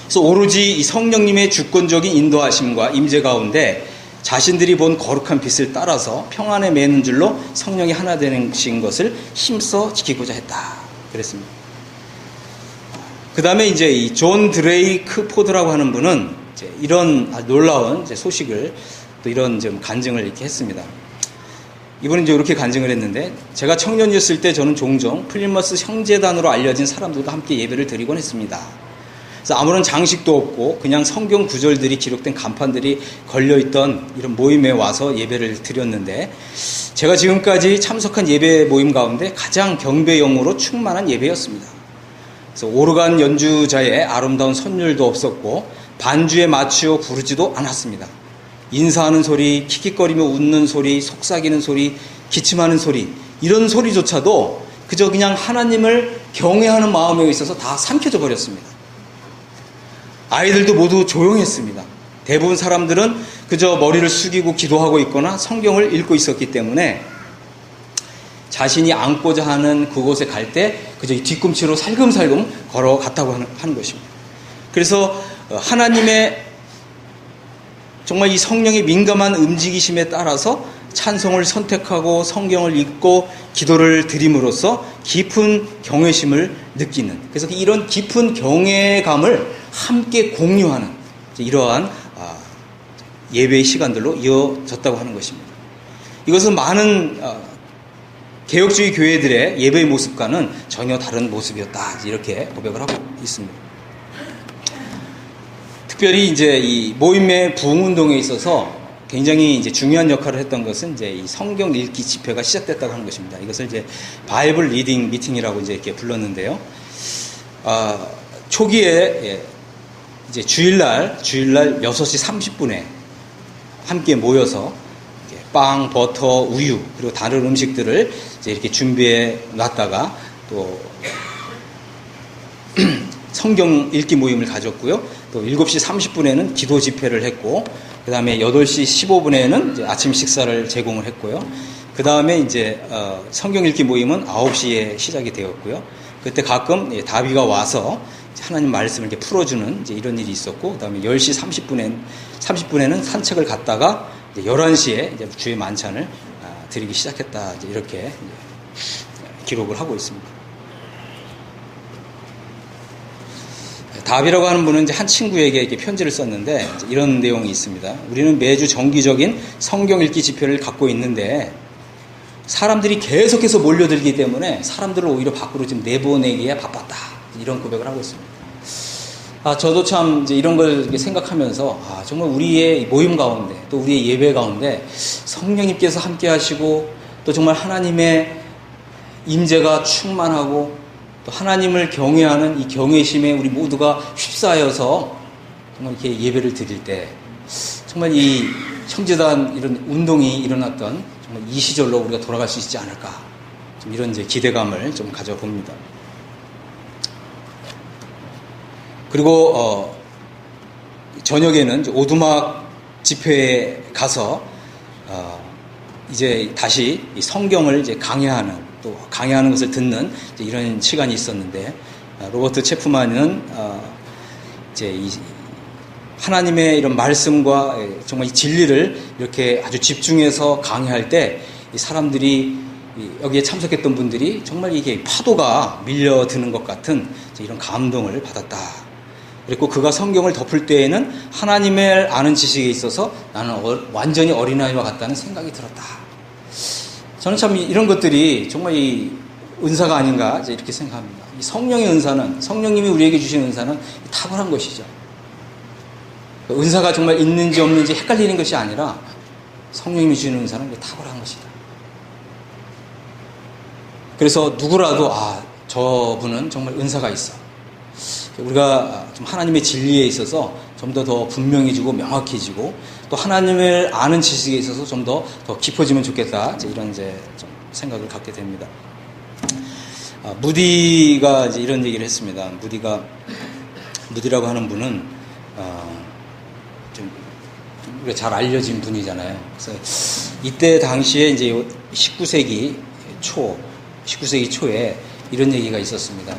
그래서 오로지 이 성령님의 주권적인 인도하심과 임재 가운데 자신들이 본 거룩한 빛을 따라서 평안에 매는 줄로 성령이 하나 되신 것을 힘써 지키고자 했다. 그랬습니다. 그 다음에 이제 이 존 드레이크 포드라고 하는 분은 이제 이런 놀라운 이제 소식을 또 이런 좀 간증을 이렇게 했습니다. 이분은 이제 이렇게 간증을 했는데, 제가 청년이었을 때 저는 종종 플리머스 형제단으로 알려진 사람들과 함께 예배를 드리곤 했습니다. 그래서 아무런 장식도 없고 그냥 성경 구절들이 기록된 간판들이 걸려있던 이런 모임에 와서 예배를 드렸는데, 제가 지금까지 참석한 예배 모임 가운데 가장 경배영으로 충만한 예배였습니다. 그래서 오르간 연주자의 아름다운 선율도 없었고 반주에 맞추어 부르지도 않았습니다. 인사하는 소리, 킥킥거리며 웃는 소리, 속삭이는 소리, 기침하는 소리, 이런 소리조차도 그저 그냥 하나님을 경외하는 마음에 있어서 다 삼켜져 버렸습니다. 아이들도 모두 조용했습니다. 대부분 사람들은 그저 머리를 숙이고 기도하고 있거나 성경을 읽고 있었기 때문에 자신이 앉고자 하는 그곳에 갈 때 그저 뒤꿈치로 살금살금 걸어갔다고 하는 것입니다. 그래서 하나님의 정말 이 성령의 민감한 움직이심에 따라서 찬송을 선택하고 성경을 읽고 기도를 드림으로써 깊은 경외심을 느끼는, 그래서 이런 깊은 경외감을 함께 공유하는 이러한 예배의 시간들로 이어졌다고 하는 것입니다. 이것은 많은 개혁주의 교회들의 예배의 모습과는 전혀 다른 모습이었다, 이렇게 고백을 하고 있습니다. 특별히 이제 이 모임의 부흥운동에 있어서 굉장히 이제 중요한 역할을 했던 것은 이제 이 성경 읽기 집회가 시작됐다고 하는 것입니다. 이것을 이제 바이블 리딩 미팅이라고 이제 이렇게 불렀는데요. 초기에 이제 주일날 6시 30분에 함께 모여서 빵, 버터, 우유, 그리고 다른 음식들을 이제 이렇게 준비해 놨다가 또 성경 읽기 모임을 가졌고요. 또 7시 30분에는 기도 집회를 했고, 그 다음에 8시 15분에는 이제 아침 식사를 제공을 했고요. 그 다음에 이제 성경 읽기 모임은 9시에 시작이 되었고요. 그때 가끔 다비가 와서 하나님 말씀을 이렇게 풀어주는 이제 이런 일이 있었고, 그 다음에 10시 30분에는 산책을 갔다가 이제 11시에 이제 주의 만찬을 드리기 시작했다. 이제 이렇게 기록을 하고 있습니다. 다비라고 하는 분은 이제 한 친구에게 이렇게 편지를 썼는데 이런 내용이 있습니다. 우리는 매주 정기적인 성경 읽기 집회를 갖고 있는데 사람들이 계속해서 몰려들기 때문에 사람들을 오히려 밖으로 좀 내보내기에 바빴다. 이런 고백을 하고 있습니다. 저도 참 이제 이런 걸 이렇게 생각하면서 정말 우리의 모임 가운데 또 우리의 예배 가운데 성령님께서 함께 하시고 또 정말 하나님의 임재가 충만하고 또 하나님을 경외하는 이 경외심에 우리 모두가 휩싸여서 정말 이렇게 예배를 드릴 때 정말 이 형제단 이런 운동이 일어났던 정말 이 시절로 우리가 돌아갈 수 있지 않을까, 좀 이런 이제 기대감을 좀 가져봅니다. 그리고 저녁에는 이제 오두막 집회에 가서 이제 다시 이 성경을 이제 강해하는, 또 강해하는 것을 듣는 이제 이런 시간이 있었는데, 로버트 체프만은 이제 이 하나님의 이런 말씀과 정말 이 진리를 이렇게 아주 집중해서 강해할 때 이 사람들이 여기에 참석했던 분들이 정말 이게 파도가 밀려드는 것 같은 이런 감동을 받았다. 그리고 그가 성경을 덮을 때에는 하나님을 아는 지식에 있어서 나는 완전히 어린아이와 같다는 생각이 들었다. 저는 참 이런 것들이 정말 이 은사가 아닌가 이렇게 생각합니다. 이 성령의 은사는, 성령님이 우리에게 주신 은사는 탁월한 것이죠. 은사가 정말 있는지 없는지 헷갈리는 것이 아니라 성령님이 주는 은사는 탁월한 것이다. 그래서 누구라도 저분은 정말 은사가 있어. 우리가 좀 하나님의 진리에 있어서 좀 더 분명해지고 명확해지고 또 하나님을 아는 지식에 있어서 좀 더 깊어지면 좋겠다. 이런 좀 생각을 갖게 됩니다. 무디가 이런 얘기를 했습니다. 무디라고 하는 분은 좀 우리가 잘 알려진 분이잖아요. 그래서 이때 당시에 이제 19세기 초에 이런 얘기가 있었습니다.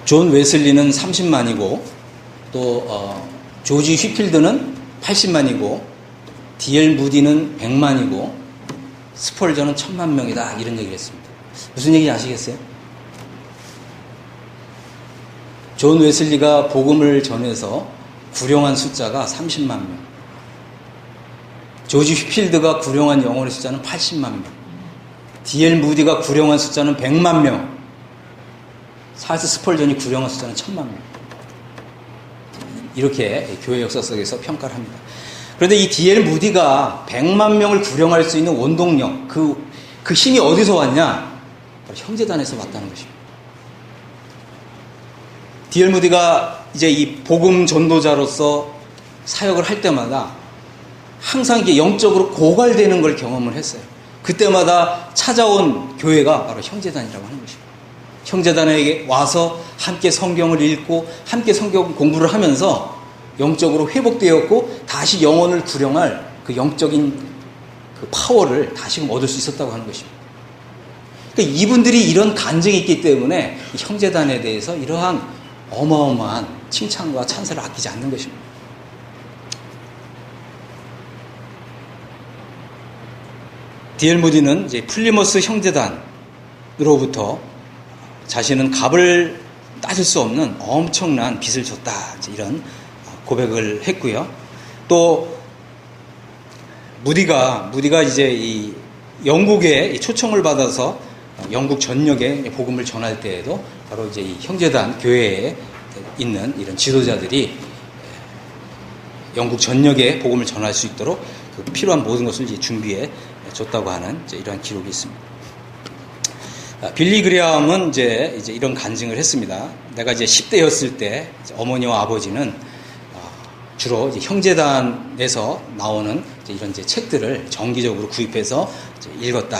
존 웨슬리는 30만이고 또 조지 휘필드는 80만이고 D.L. 무디는 100만이고 스펄전은 1000만 명이다 이런 얘기를 했습니다. 무슨 얘기인지 아시겠어요? 존 웨슬리가 복음을 전해서 구령한 숫자가 30만 명, 조지 휘필드가 구령한 영혼의 숫자는 80만 명, D.L. 무디가 구령한 숫자는 100만 명, 찰스 스펄전이 구령한 숫자는 1000만 명. 이렇게 교회 역사 속에서 평가를 합니다. 그런데 이 D.L. 무디가 100만 명을 구령할 수 있는 원동력, 그 힘이 어디서 왔냐? 바로 형제단에서 왔다는 것입니다. D.L. 무디가 이제 이 복음 전도자로서 사역을 할 때마다 항상 이게 영적으로 고갈되는 걸 경험을 했어요. 그때마다 찾아온 교회가 바로 형제단이라고 하는 것입니다. 형제단에게 와서 함께 성경을 읽고 함께 성경 공부를 하면서 영적으로 회복되었고 다시 영혼을 구령할 그 영적인 그 파워를 다시금 얻을 수 있었다고 하는 것입니다. 그러니까 이분들이 이런 간증이 있기 때문에 이 형제단에 대해서 이러한 어마어마한 칭찬과 찬사를 아끼지 않는 것입니다. D.L. 무디는 이제 플리머스 형제단으로부터 자신은 값을 따질 수 없는 엄청난 빚을 줬다. 이런 고백을 했고요. 또 무디가 이제 이 영국에 초청을 받아서 영국 전역에 복음을 전할 때에도 바로 이제 이 형제단 교회에 있는 이런 지도자들이 영국 전역에 복음을 전할 수 있도록 그 필요한 모든 것을 이제 준비해 줬다고 하는 이러한 기록이 있습니다. 빌리 그레함은 이제 이런 간증을 했습니다. 내가 이제 10대였을 때 어머니와 아버지는 주로 이제 형제단에서 나오는 이런 책들을 정기적으로 구입해서 읽었다.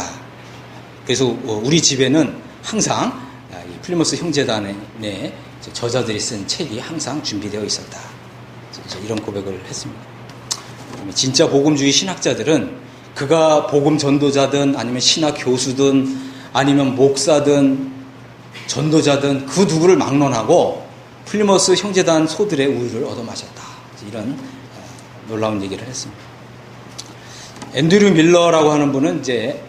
그래서 우리 집에는 항상 플리머스 형제단의 저자들이 쓴 책이 항상 준비되어 있었다. 이런 고백을 했습니다. 진짜 복음주의 신학자들은 그가 복음 전도자든 아니면 신학 교수든 아니면 목사든 전도자든 그 누구를 막론하고 플리머스 형제단 소들의 우유를 얻어 마셨다. 이런 놀라운 얘기를 했습니다. 앤드류 밀러라고 하는 분은 이제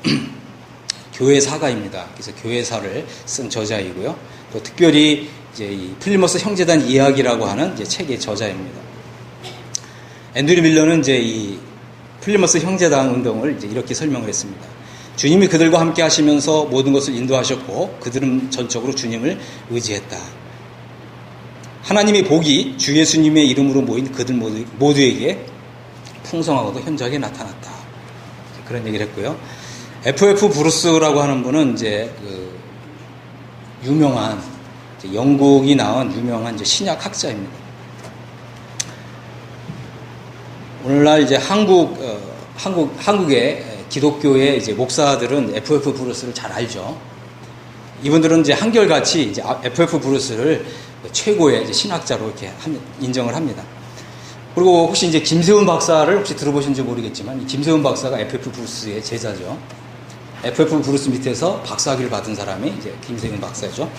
교회사가입니다. 그래서 교회사를 쓴 저자이고요. 또 특별히 이제 이 플리머스 형제단 이야기라고 하는 이제 책의 저자입니다. 앤드류 밀러는 이제 이 플리머스 형제단 운동을 이제 이렇게 설명을 했습니다. 주님이 그들과 함께 하시면서 모든 것을 인도하셨고 그들은 전적으로 주님을 의지했다. 하나님의 복이 주 예수님의 이름으로 모인 그들 모두에게 풍성하고도 현저하게 나타났다. 그런 얘기를 했고요. F.F. 브루스라고 하는 분은 이제 유명한 영국이 나온 유명한 이제 신약 학자입니다. 오늘날 이제 한국의 기독교의 이제 목사들은 F.F. 브루스를 잘 알죠. 이분들은 이제 한결같이 이제 F.F. 브루스를 최고의 이제 신학자로 이렇게 인정을 합니다. 그리고 혹시 이제 김세훈 박사를 혹시 들어보신지 모르겠지만, 이 김세훈 박사가 F.F. 브루스의 제자죠. F.F. 브루스 밑에서 박사학위를 받은 사람이 이제 김세훈 박사죠.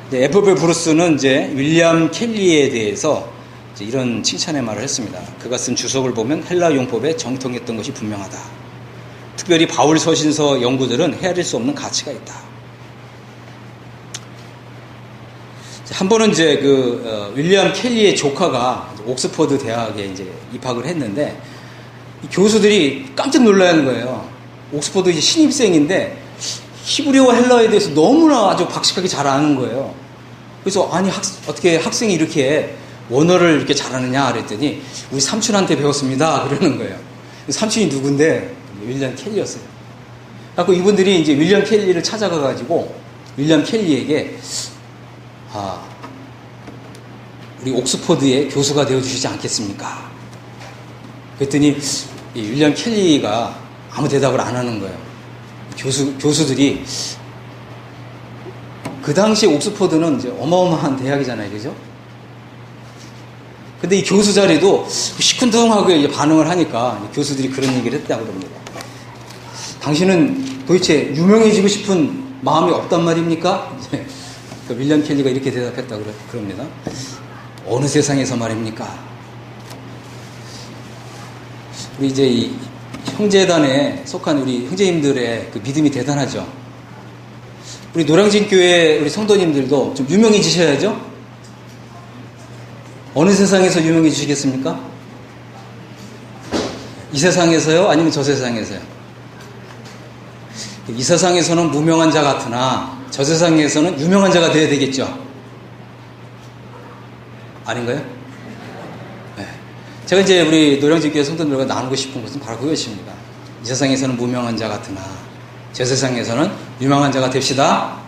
이제 F.F. 브루스는 이제 윌리엄 켈리에 대해서 이제 이런 칭찬의 말을 했습니다. 그가 쓴 주석을 보면 헬라 용법에 정통했던 것이 분명하다. 특별히 바울 서신서 연구들은 헤아릴 수 없는 가치가 있다. 한 번은 이제 윌리엄 켈리의 조카가 옥스퍼드 대학에 이제 입학을 했는데 이 교수들이 깜짝 놀라는 거예요. 옥스퍼드 이제 신입생인데 히브리어와 헬라어에 대해서 너무나 아주 박식하게 잘 아는 거예요. 그래서 아니 어떻게 학생이 이렇게 원어를 이렇게 잘하느냐 그랬더니 우리 삼촌한테 배웠습니다 그러는 거예요. 삼촌이 누군데? 윌리엄 켈리였어요. 그래서 이분들이 이제 윌리엄 켈리를 찾아가 가지고 윌리엄 켈리에게 우리 옥스퍼드의 교수가 되어주시지 않겠습니까? 그랬더니 이 윌리엄 켈리가 아무 대답을 안 하는 거예요. 교수들이 그 당시 옥스퍼드는 이제 어마어마한 대학이잖아요, 그죠? 근데 이 교수 자리도 시큰둥하게 이제 반응을 하니까 교수들이 그런 얘기를 했다고 그럽니다. 당신은 도대체 유명해지고 싶은 마음이 없단 말입니까? 이제 그 윌리엄 켈리가 이렇게 대답했다고 그럽니다. 어느 세상에서 말입니까? 우리 이제 이 형제단에 속한 우리 형제님들의 그 믿음이 대단하죠. 우리 노량진교회 우리 성도님들도 좀 유명해지셔야죠. 어느 세상에서 유명해지시겠습니까? 이 세상에서요? 아니면 저 세상에서요? 이 세상에서는 무명한 자 같으나 저 세상에서는 유명한 자가 되어야 되겠죠. 아닌가요? 네. 제가 이제 우리 노량진교회 성도들과 나누고 싶은 것은 바로 그것입니다. 이 세상에서는 무명한 자 같으나 저 세상에서는 유명한 자가 됩시다.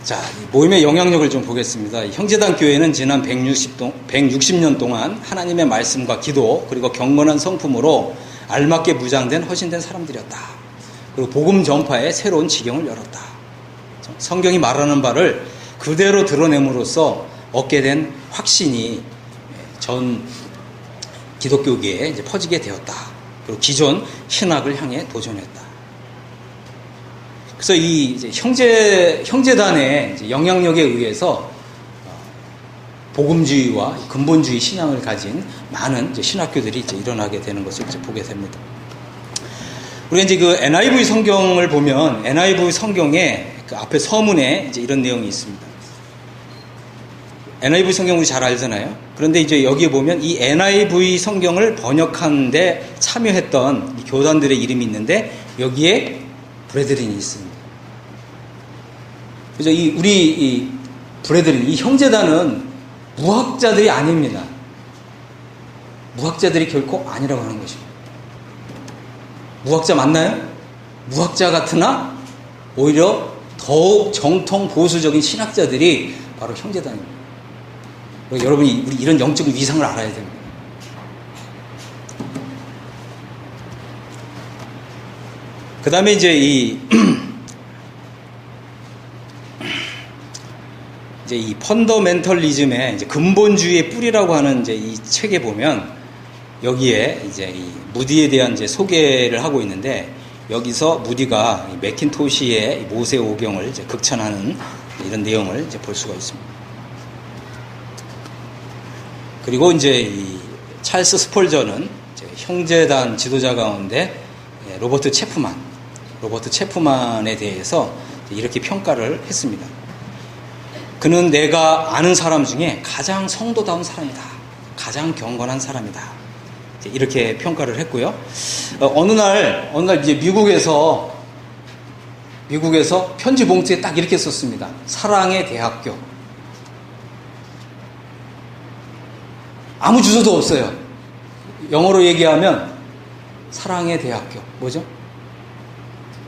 자, 모임의 영향력을 좀 보겠습니다. 형제단 교회는 지난 160년 동안 하나님의 말씀과 기도 그리고 경건한 성품으로 알맞게 무장된 허신된 사람들이었다. 그리고 복음 전파에 새로운 지경을 열었다. 성경이 말하는 바를 그대로 드러냄으로써 얻게 된 확신이 전 기독교계에 이제 퍼지게 되었다. 그리고 기존 신학을 향해 도전했다. 그래서 이 이제 형제단의 이제 영향력에 의해서 복음주의와 근본주의 신앙을 가진 많은 이제 신학교들이 이제 일어나게 되는 것을 이제 보게 됩니다. 우리가 이제 그 NIV 성경을 보면 NIV 성경에 그 앞에 서문에 이제 이런 내용이 있습니다. NIV 성경 우리 잘 알잖아요. 그런데 이제 여기에 보면 이 NIV 성경을 번역하는 데 참여했던 이 교단들의 이름이 있는데 여기에 브레드린이 있습니다. 그래서 우리 브레드린, 이 형제단은 무학자들이 아닙니다. 무학자들이 결코 아니라고 하는 것입니다. 무학자 맞나요? 무학자 같으나 오히려 더욱 정통 보수적인 신학자들이 바로 형제단입니다. 여러분이 우리 이런 영적 위상을 알아야 됩니다. 그 다음에 이제 이 펀더멘털리즘의 이제 근본주의의 뿌리라고 하는 이제 이 책에 보면 여기에 이제 이 무디에 대한 이제 소개를 하고 있는데 여기서 무디가 맥킨토시의 모세 오경을 이제 극찬하는 이런 내용을 이제 볼 수가 있습니다. 그리고 이제 이 찰스 스펄전은 이제 형제단 지도자 가운데 로버트 체프만에 대해서 이렇게 평가를 했습니다. 그는 내가 아는 사람 중에 가장 성도다운 사람이다. 가장 경건한 사람이다. 이렇게 평가를 했고요. 어느 날 이제 미국에서 편지 봉투에 딱 이렇게 썼습니다. 사랑의 대학교. 아무 주소도 없어요. 영어로 얘기하면 사랑의 대학교. 뭐죠?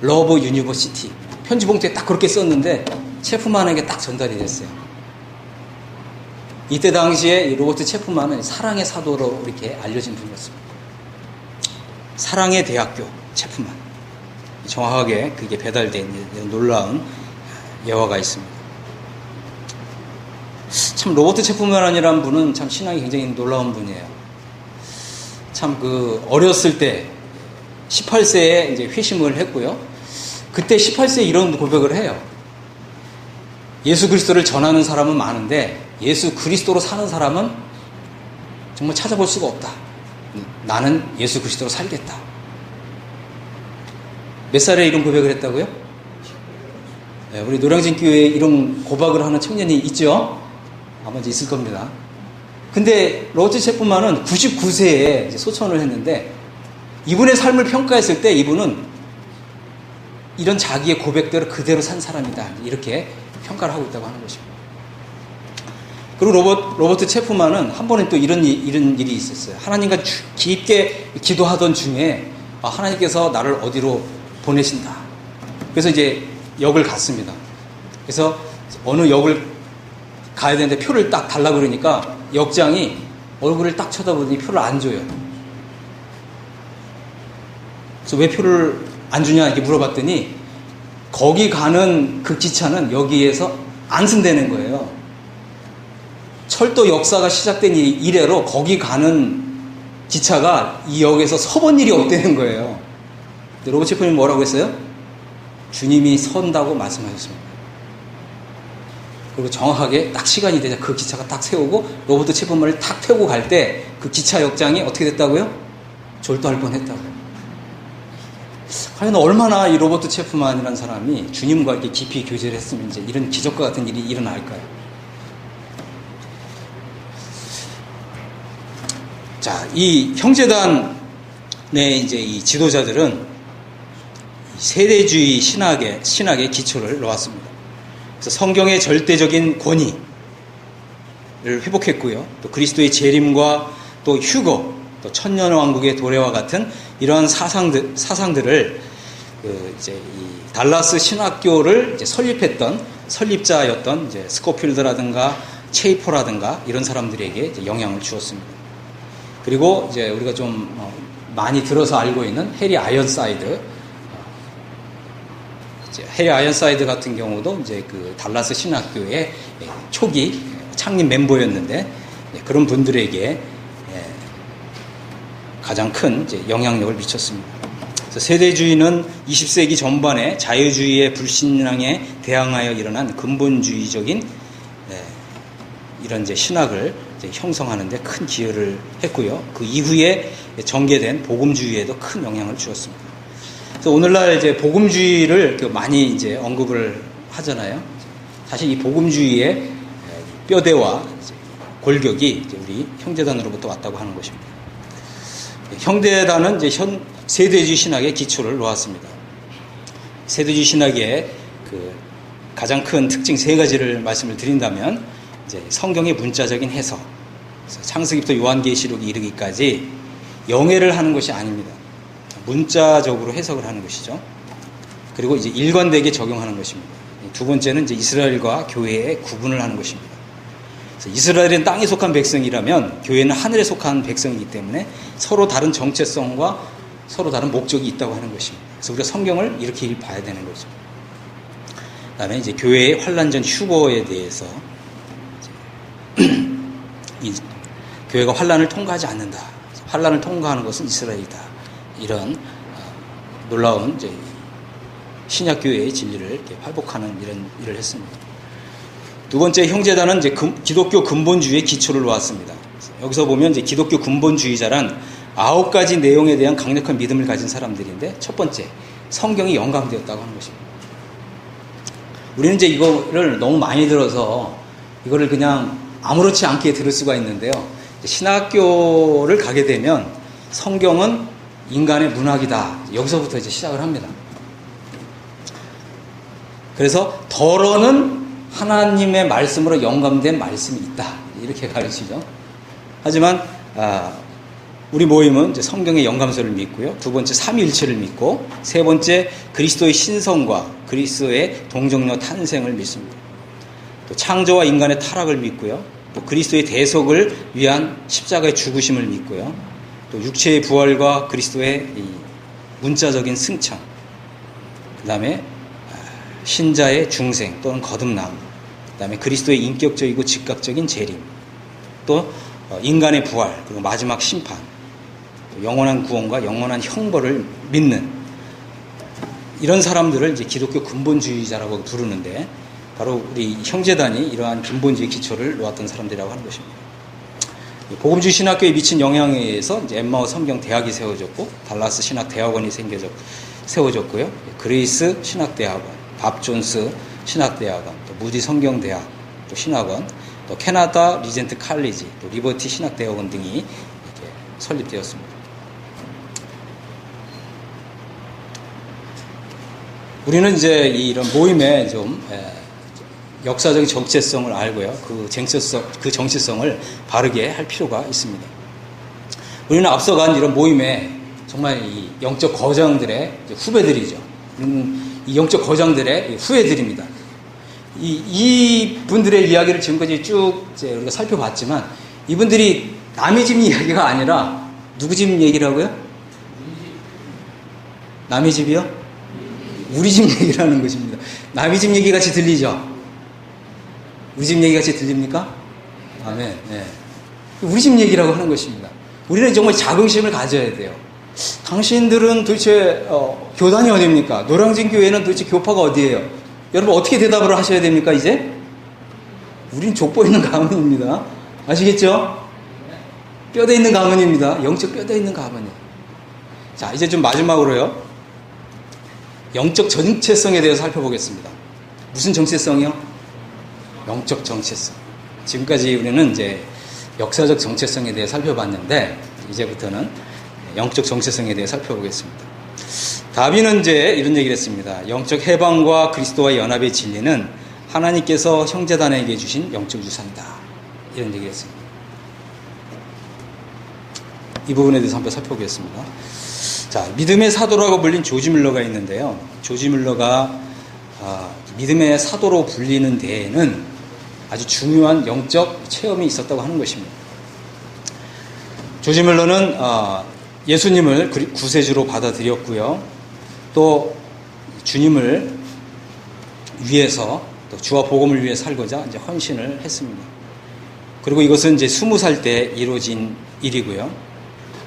러브 유니버시티. 편지 봉투에 딱 그렇게 썼는데 체프만에게 딱 전달이 됐어요. 이때 당시에 이 로버트 체프만은 사랑의 사도로 이렇게 알려진 분이었습니다. 사랑의 대학교 체프만. 정확하게 그게 배달된 놀라운 예화가 있습니다. 참 로버트 체프만이라는 분은 참 신앙이 굉장히 놀라운 분이에요. 참 어렸을 때 18세에 이제 회심을 했고요. 그때 18세에 이런 고백을 해요. 예수 그리스도를 전하는 사람은 많은데 예수 그리스도로 사는 사람은 정말 찾아볼 수가 없다. 나는 예수 그리스도로 살겠다. 몇 살에 이런 고백을 했다고요? 네, 우리 노량진교회에 이런 고백을 하는 청년이 있죠? 아마 이제 있을 겁니다. 근데 로버트 체프만은 99세에 소천을 했는데 이분의 삶을 평가했을 때 이분은 이런 자기의 고백대로 그대로 산 사람이다. 이렇게 평가를 하고 있다고 하는 것입니다. 그리고 로버트 체프만은 한 번에 또 이런 일이 있었어요. 하나님과 깊게 기도하던 중에 하나님께서 나를 어디로 보내신다. 그래서 이제 역을 갔습니다. 그래서 어느 역을 가야 되는데 표를 딱 달라고 그러니까 역장이 얼굴을 딱 쳐다보더니 표를 안 줘요. 그래서 왜 표를 안 주냐 이렇게 물어봤더니 거기 가는 그 기차는 여기에서 안 쓴다는 거예요. 철도 역사가 시작된 이래로 거기 가는 기차가 이 역에서 서본 일이 없다는 거예요. 로버트 체프님이 뭐라고 했어요? 주님이 선다고 말씀하셨습니다. 그리고 정확하게 딱 시간이 되자 그 기차가 딱 세우고 로버트 체프만을 탁 태우고 갈 때 그 기차 역장이 어떻게 됐다고요? 졸도할 뻔했다고요. 과연 얼마나 이 로버트 체프만이라는 사람이 주님과 이렇게 깊이 교제를 했으면 이제 이런 기적과 같은 일이 일어날까요? 자, 이 형제단의 이제 이 지도자들은 세대주의 신학의 기초를 놓았습니다. 그래서 성경의 절대적인 권위를 회복했고요. 또 그리스도의 재림과 또 휴거, 또 천년왕국의 도래와 같은 이러한 사상들을 이제 이 달라스 신학교를 이제 설립했던 설립자였던 이제 스코필드라든가 체이퍼라든가 이런 사람들에게 이제 영향을 주었습니다. 그리고 이제 우리가 좀 많이 들어서 알고 있는 해리 아이언사이드 같은 경우도 이제 그 달라스 신학교의 초기 창립 멤버였는데 그런 분들에게 가장 큰 이제 영향력을 미쳤습니다. 그래서 세대주의는 20세기 전반에 자유주의의 불신앙에 대항하여 일어난 근본주의적인 이런 이제 신학을 이제 형성하는 데 큰 기여를 했고요. 그 이후에 전개된 복음주의에도 큰 영향을 주었습니다. 그래서 오늘날 이제 복음주의를 많이 이제 언급을 하잖아요. 사실 이 복음주의의 뼈대와 골격이 이제 우리 형제단으로부터 왔다고 하는 것입니다. 형제단은 이제 세대주의 신학의 기초를 놓았습니다. 세대주의 신학의 그 가장 큰 특징 세 가지를 말씀을 드린다면 이제 성경의 문자적인 해석, 창세기부터 요한계시록에 이르기까지 영해를 하는 것이 아닙니다. 문자적으로 해석을 하는 것이죠. 그리고 이제 일관되게 적용하는 것입니다. 두 번째는 이제 이스라엘과 교회의 구분을 하는 것입니다. 그래서 이스라엘은 땅에 속한 백성이라면 교회는 하늘에 속한 백성이기 때문에 서로 다른 정체성과 서로 다른 목적이 있다고 하는 것입니다. 그래서 우리가 성경을 이렇게 봐야 되는 거죠. 그다음에 이제 교회의 환난 전 휴거에 대해서 이 교회가 환난을 통과하지 않는다. 환난을 통과하는 것은 이스라엘이다. 이런 놀라운 이제 신약 교회의 진리를 이렇게 활복하는 이런 일을 했습니다. 두 번째 형제단은 이제 기독교 근본주의의 기초를 놓았습니다. 여기서 보면 이제 기독교 근본주의자란 9가지 내용에 대한 강력한 믿음을 가진 사람들인데 첫 번째, 성경이 영감되었다고 하는 것입니다. 우리는 이제 이거를 너무 많이 들어서 이거를 그냥 아무렇지 않게 들을 수가 있는데요. 신학교를 가게 되면 성경은 인간의 문학이다. 여기서부터 이제 시작을 합니다. 그래서 더러는 하나님의 말씀으로 영감된 말씀이 있다. 이렇게 가르치죠. 하지만 우리 모임은 이제 성경의 영감서를 믿고요. 두 번째 삼위일체를 믿고 세 번째 그리스도의 신성과 그리스도의 동정녀 탄생을 믿습니다. 또 창조와 인간의 타락을 믿고요. 또 그리스도의 대속을 위한 십자가의 죽으심을 믿고요. 또 육체의 부활과 그리스도의 이 문자적인 승천, 그 다음에 신자의 중생 또는 거듭남, 그 다음에 그리스도의 인격적이고 즉각적인 재림, 또 인간의 부활, 그리고 마지막 심판, 또 영원한 구원과 영원한 형벌을 믿는 이런 사람들을 이제 기독교 근본주의자라고 부르는데 바로 우리 형제단이 이러한 근본주의 기초를 놓았던 사람들이라고 하는 것입니다. 복음주의 신학교에 미친 영향에 의해서 이제 엠마오 성경 대학이 세워졌고 달라스 신학 대학원이 세워졌고요. 그레이스 신학대학원, 밥 존스 신학대학원, 또 무디 성경대학, 또 신학원, 또 캐나다 리젠트 칼리지, 또 리버티 신학대학원 등이 이렇게 설립되었습니다. 우리는 이제 이런 모임의 좀 역사적인 정체성을 알고요. 그 정체성을 바르게 할 필요가 있습니다. 우리는 앞서간 이런 모임에 정말 이 영적 거장들의 후배들이죠. 이 영적 거장들의 후예들입니다. 이 분들의 이야기를 지금까지 쭉 우리가 살펴봤지만 이분들이 남의 집 이야기가 아니라 누구 집 얘기라고요? 남의 집이요? 우리 집 얘기라는 것입니다. 남의 집 얘기 같이 들리죠? 우리 집 얘기 같이 들립니까? 아멘. 네. 우리 집 얘기라고 하는 것입니다. 우리는 정말 자긍심을 가져야 돼요. 당신들은 도대체 교단이 어디입니까? 노량진 교회는 도대체 교파가 어디예요? 여러분 어떻게 대답을 하셔야 됩니까 이제? 우린 족보 있는 가문입니다. 아시겠죠? 뼈대 있는 가문입니다. 영적 뼈대 있는 가문이에요. 자, 이제 좀 마지막으로요. 영적 정체성에 대해서 살펴보겠습니다. 무슨 정체성이요? 영적 정체성. 지금까지 우리는 이제 역사적 정체성에 대해 살펴봤는데 이제부터는 영적 정체성에 대해 살펴보겠습니다. 다비는 이제 이런 얘기를 했습니다. 영적 해방과 그리스도와의 연합의 진리는 하나님께서 형제단에게 주신 영적 유산이다. 이런 얘기를 했습니다. 이 부분에 대해서 한번 살펴보겠습니다. 자, 믿음의 사도라고 불린 조지 뮬러가 있는데요. 조지 뮬러가 믿음의 사도로 불리는 데에는 아주 중요한 영적 체험이 있었다고 하는 것입니다. 조지 뮬러는 예수님을 구세주로 받아들였고요. 또 주님을 위해서 또 주와 복음을 위해 살고자 이제 헌신을 했습니다. 그리고 이것은 이제 20살 때 이루어진 일이고요.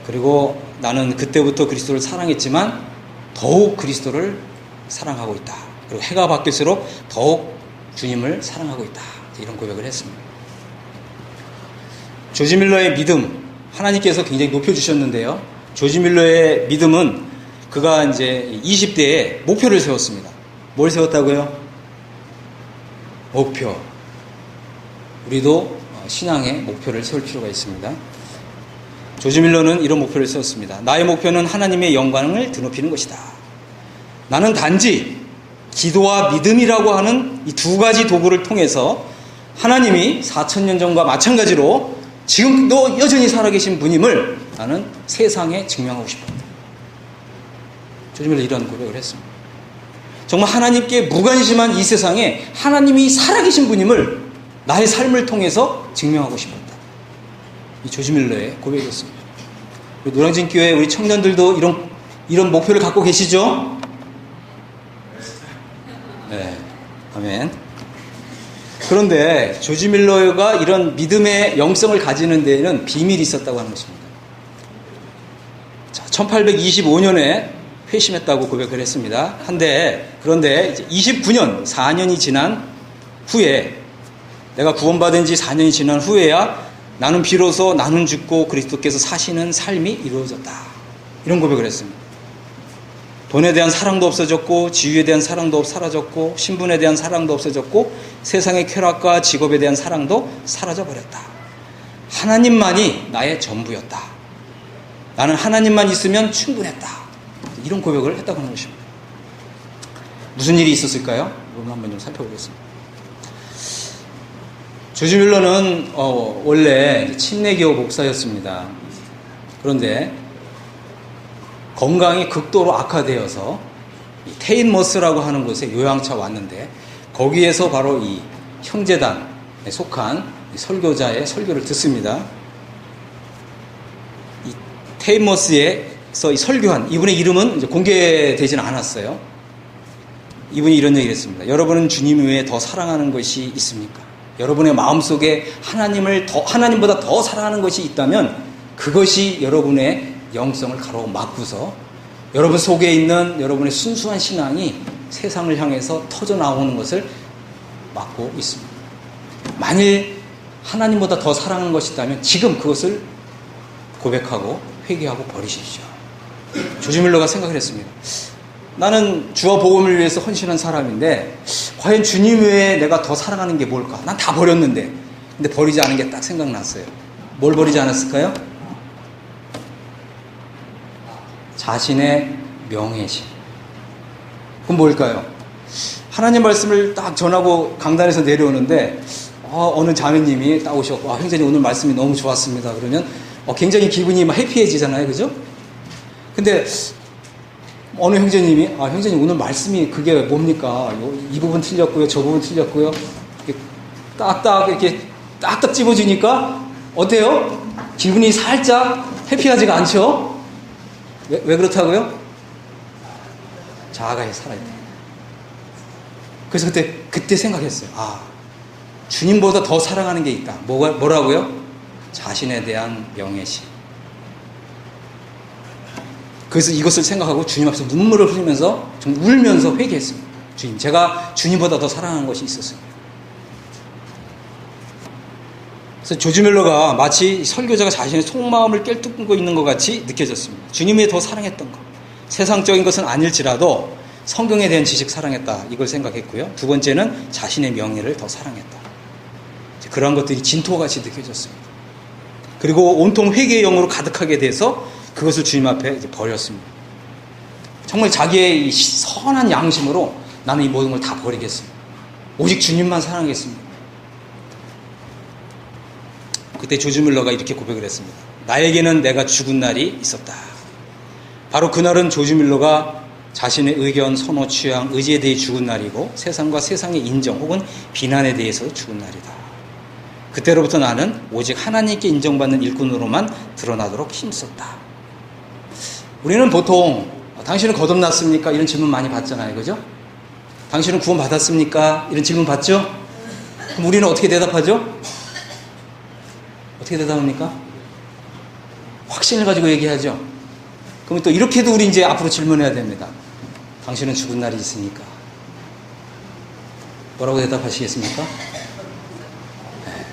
그리고 나는 그때부터 그리스도를 사랑했지만 더욱 그리스도를 사랑하고 있다. 그리고 해가 바뀔수록 더욱 주님을 사랑하고 있다. 이런 고백을 했습니다. 조지 뮬러의 믿음, 하나님께서 굉장히 높여주셨는데요. 조지 뮬러의 믿음은 그가 이제 20대에 목표를 세웠습니다. 뭘 세웠다고요? 목표. 우리도 신앙의 목표를 세울 필요가 있습니다. 조지 뮬러는 이런 목표를 세웠습니다. 나의 목표는 하나님의 영광을 드높이는 것이다. 나는 단지 기도와 믿음이라고 하는 이 두 가지 도구를 통해서 하나님이 4,000년 전과 마찬가지로 지금도 여전히 살아계신 분임을 나는 세상에 증명하고 싶었다. 조지 뮬러 이런 고백을 했습니다. 정말 하나님께 무관심한 이 세상에 하나님이 살아계신 분임을 나의 삶을 통해서 증명하고 싶었다. 이 조지 뮬러의 고백이었습니다. 노량진 교회 우리 청년들도 이런 목표를 갖고 계시죠? 네, 아멘. 그런데 조지 뮬러가 이런 믿음의 영성을 가지는 데에는 비밀이 있었다고 하는 것입니다. 자, 1825년에 회심했다고 고백을 했습니다. 그런데 이제 29년, 4년이 지난 후에 내가 구원받은 지 4년이 지난 후에야 나는 비로소 나는 죽고 그리스도께서 사시는 삶이 이루어졌다. 이런 고백을 했습니다. 돈에 대한 사랑도 없어졌고 지위에 대한 사랑도 사라졌고 신분에 대한 사랑도 없어졌고 세상의 쾌락과 직업에 대한 사랑도 사라져버렸다. 하나님만이 나의 전부였다. 나는 하나님만 있으면 충분했다. 이런 고백을 했다고 하는 것입니다. 무슨 일이 있었을까요? 이걸 한번 좀 살펴보겠습니다. 조지 뮬러는 원래 침례교 목사였습니다. 그런데 건강이 극도로 악화되어서 테인머스라고 하는 곳에 요양차 왔는데 거기에서 바로 이 형제단에 속한 설교자의 설교를 듣습니다. 이 테인머스에서 설교한 이분의 이름은 이제 공개되지는 않았어요. 이분이 이런 얘기를 했습니다. 여러분은 주님 외에 더 사랑하는 것이 있습니까? 여러분의 마음속에 하나님보다 더 사랑하는 것이 있다면 그것이 여러분의 영성을 가로막고서 여러분 속에 있는 여러분의 순수한 신앙이 세상을 향해서 터져 나오는 것을 막고 있습니다. 만일 하나님보다 더 사랑하는 것이 있다면 지금 그것을 고백하고 회개하고 버리십시오. 조지 뮬러가 생각을 했습니다. 나는 주와 복음을 위해서 헌신한 사람인데 과연 주님 외에 내가 더 사랑하는 게 뭘까? 난 다 버렸는데. 근데 버리지 않은 게 딱 생각났어요. 뭘 버리지 않았을까요? 자신의 명예심. 그럼 뭘까요? 하나님 말씀을 딱 전하고 강단에서 내려오는데 어느 자매님이 딱 오셨고 형제님 오늘 말씀이 너무 좋았습니다. 그러면 굉장히 기분이 막 해피해지잖아요. 그죠? 근데 어느 형제님이 형제님 오늘 말씀이 그게 뭡니까? 이 부분 틀렸고요. 저 부분 틀렸고요. 이렇게 딱딱 집어주니까 어때요? 기분이 살짝 해피하지가 않죠? 왜 그렇다고요? 자아가 살아있다. 그래서 그때 생각했어요. 주님보다 더 사랑하는 게 있다. 뭐라고요? 자신에 대한 명예심. 그래서 이것을 생각하고 주님 앞에서 눈물을 흘리면서 좀 울면서 회개했습니다. 주님, 제가 주님보다 더 사랑하는 것이 있었어요. 그래서 조지 뮬러가 마치 설교자가 자신의 속마음을 꿰뚫고 있는 것 같이 느껴졌습니다. 주님이 더 사랑했던 것. 세상적인 것은 아닐지라도 성경에 대한 지식 사랑했다. 이걸 생각했고요. 두 번째는 자신의 명예를 더 사랑했다. 그러한 것들이 진토같이 느껴졌습니다. 그리고 온통 회개의 영으로 가득하게 돼서 그것을 주님 앞에 이제 버렸습니다. 정말 자기의 이 선한 양심으로 나는 이 모든 걸 다 버리겠습니다. 오직 주님만 사랑하겠습니다. 그때 조지 뮬러가 이렇게 고백을 했습니다. 나에게는 내가 죽은 날이 있었다. 바로 그날은 조지 뮬러가 자신의 의견, 선호, 취향, 의지에 대해 죽은 날이고 세상과 세상의 인정 혹은 비난에 대해서 죽은 날이다. 그때로부터 나는 오직 하나님께 인정받는 일꾼으로만 드러나도록 힘썼다. 우리는 보통 당신은 거듭났습니까? 이런 질문 많이 받잖아요. 그죠? 당신은 구원 받았습니까? 이런 질문 받죠? 그럼 우리는 어떻게 대답하죠? 어떻게 대답합니까? 확신을 가지고 얘기하죠. 그럼 또 이렇게도 우리 이제 앞으로 질문해야 됩니다. 당신은 죽은 날이 있습니까? 뭐라고 대답하시겠습니까? 네.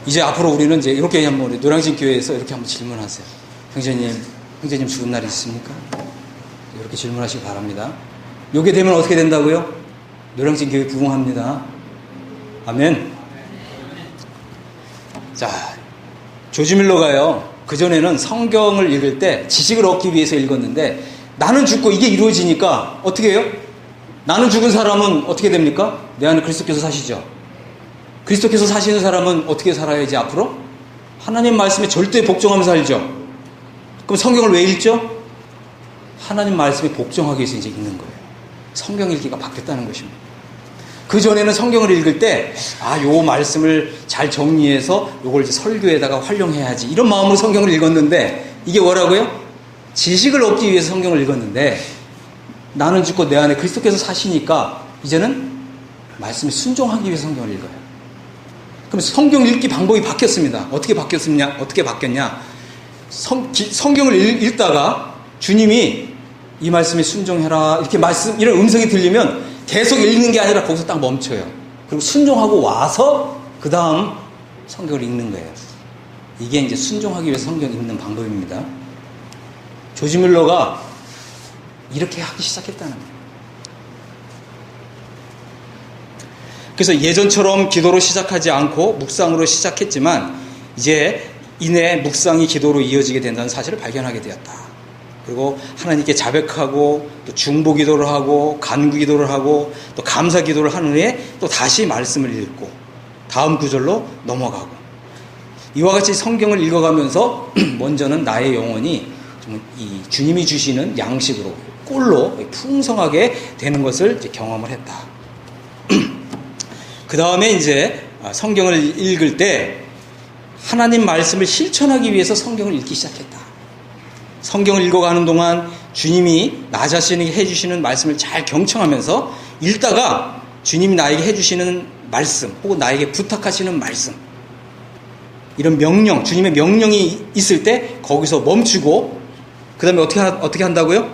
이제 앞으로 우리는 이제 이렇게 한번 우리 노량진 교회에서 이렇게 한번 질문하세요. 형제님 죽은 날이 있습니까? 이렇게 질문하시기 바랍니다. 요게 되면 어떻게 된다고요? 노량진 교회 부흥합니다. 아멘. 자, 조지 뮬러가요, 그전에는 성경을 읽을 때 지식을 얻기 위해서 읽었는데 나는 죽고 이게 이루어지니까 어떻게 해요? 나는 죽은 사람은 어떻게 됩니까? 내 안에 그리스도께서 사시죠. 그리스도께서 사시는 사람은 어떻게 살아야지 앞으로? 하나님 말씀에 절대 복종하면서 살죠. 그럼 성경을 왜 읽죠? 하나님 말씀에 복종하기 위해서 이제 읽는 거예요. 성경 읽기가 바뀌었다는 것입니다. 그전에는 성경을 읽을 때, 요 말씀을 잘 정리해서 요걸 이제 설교에다가 활용해야지. 이런 마음으로 성경을 읽었는데, 이게 뭐라고요? 지식을 얻기 위해서 성경을 읽었는데, 나는 죽고 내 안에 그리스도께서 사시니까, 이제는 말씀에 순종하기 위해서 성경을 읽어요. 그럼 성경 읽기 방법이 바뀌었습니다. 어떻게 바뀌었냐? 성경을 읽다가 주님이 이 말씀에 순종해라. 이렇게 이런 음성이 들리면 계속 읽는 게 아니라 거기서 딱 멈춰요. 그리고 순종하고 와서 그 다음 성경을 읽는 거예요. 이게 이제 순종하기 위해서 성경 읽는 방법입니다. 조지 뮬러가 이렇게 하기 시작했다는 거예요. 그래서 예전처럼 기도로 시작하지 않고 묵상으로 시작했지만 이제 이내 묵상이 기도로 이어지게 된다는 사실을 발견하게 되었다. 그리고 하나님께 자백하고 또 중보 기도를 하고 간구 기도를 하고 또 감사 기도를 한 후에 또 다시 말씀을 읽고 다음 구절로 넘어가고 이와 같이 성경을 읽어가면서 먼저는 나의 영혼이 좀 이 주님이 주시는 양식으로 꿀로 풍성하게 되는 것을 이제 경험을 했다. 그 다음에 이제 성경을 읽을 때 하나님 말씀을 실천하기 위해서 성경을 읽기 시작했다. 성경을 읽어가는 동안 주님이 나 자신에게 해주시는 말씀을 잘 경청하면서 읽다가 주님이 나에게 해주시는 말씀 혹은 나에게 부탁하시는 말씀 이런 명령, 주님의 명령이 있을 때 거기서 멈추고 그 다음에 어떻게 한다고요?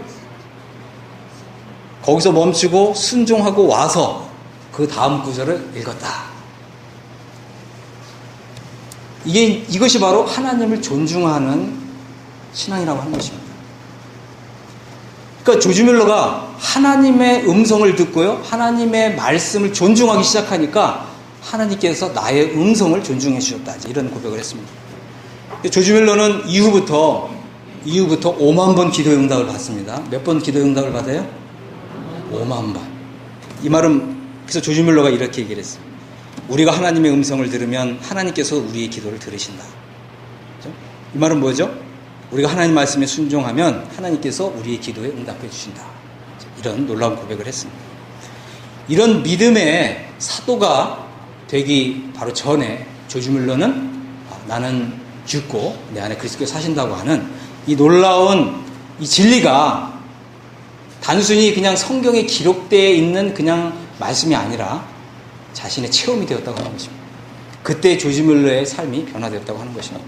거기서 멈추고 순종하고 와서 그 다음 구절을 읽었다. 이것이 바로 하나님을 존중하는 신앙이라고 하는 것입니다. 그러니까 조지 뮬러가 하나님의 음성을 듣고요, 하나님의 말씀을 존중하기 시작하니까 하나님께서 나의 음성을 존중해 주셨다. 이런 고백을 했습니다. 조지 뮬러는 이후부터 5만 번 기도 응답을 받습니다. 몇 번 기도 응답을 받아요? 5만 번. 이 말은 그래서 조지 뮬러가 이렇게 얘기를 했어요. 우리가 하나님의 음성을 들으면 하나님께서 우리의 기도를 들으신다. 그렇죠? 이 말은 뭐죠? 우리가 하나님 말씀에 순종하면 하나님께서 우리의 기도에 응답해 주신다. 이런 놀라운 고백을 했습니다. 이런 믿음의 사도가 되기 바로 전에 조지 뮬러는 나는 죽고 내 안에 그리스도께서 사신다고 하는 이 놀라운 이 진리가 단순히 그냥 성경에 기록되어 있는 그냥 말씀이 아니라 자신의 체험이 되었다고 하는 것입니다. 그때 조지 뮬러의 삶이 변화되었다고 하는 것입니다.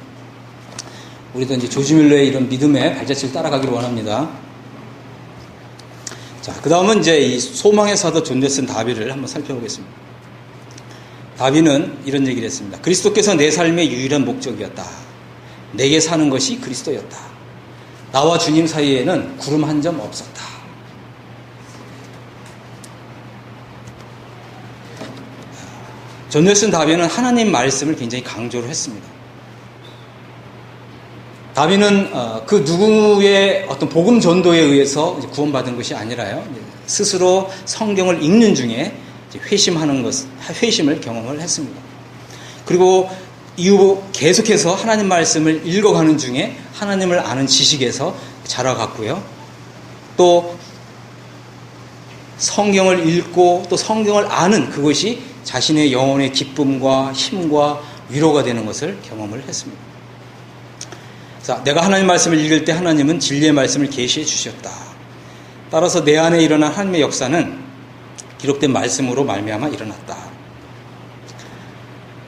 우리도 이제 조지 뮬러의 이런 믿음의 발자취를 따라가기를 원합니다. 자, 그 다음은 이제 이 소망의 사도 존 넬슨 다비를 한번 살펴보겠습니다. 다비는 이런 얘기를 했습니다. 그리스도께서 내 삶의 유일한 목적이었다. 내게 사는 것이 그리스도였다. 나와 주님 사이에는 구름 한 점 없었다. 존 넬슨 다비는 하나님 말씀을 굉장히 강조를 했습니다. 다비는 그 누구의 어떤 복음 전도에 의해서 구원받은 것이 아니라요, 스스로 성경을 읽는 중에 회심을 경험을 했습니다. 그리고 이후 계속해서 하나님 말씀을 읽어가는 중에 하나님을 아는 지식에서 자라갔고요. 또 성경을 읽고 또 성경을 아는 그것이 자신의 영혼의 기쁨과 힘과 위로가 되는 것을 경험을 했습니다. 자, 내가 하나님 말씀을 읽을 때 하나님은 진리의 말씀을 계시해 주셨다. 따라서 내 안에 일어난 하나님의 역사는 기록된 말씀으로 말미암아 일어났다.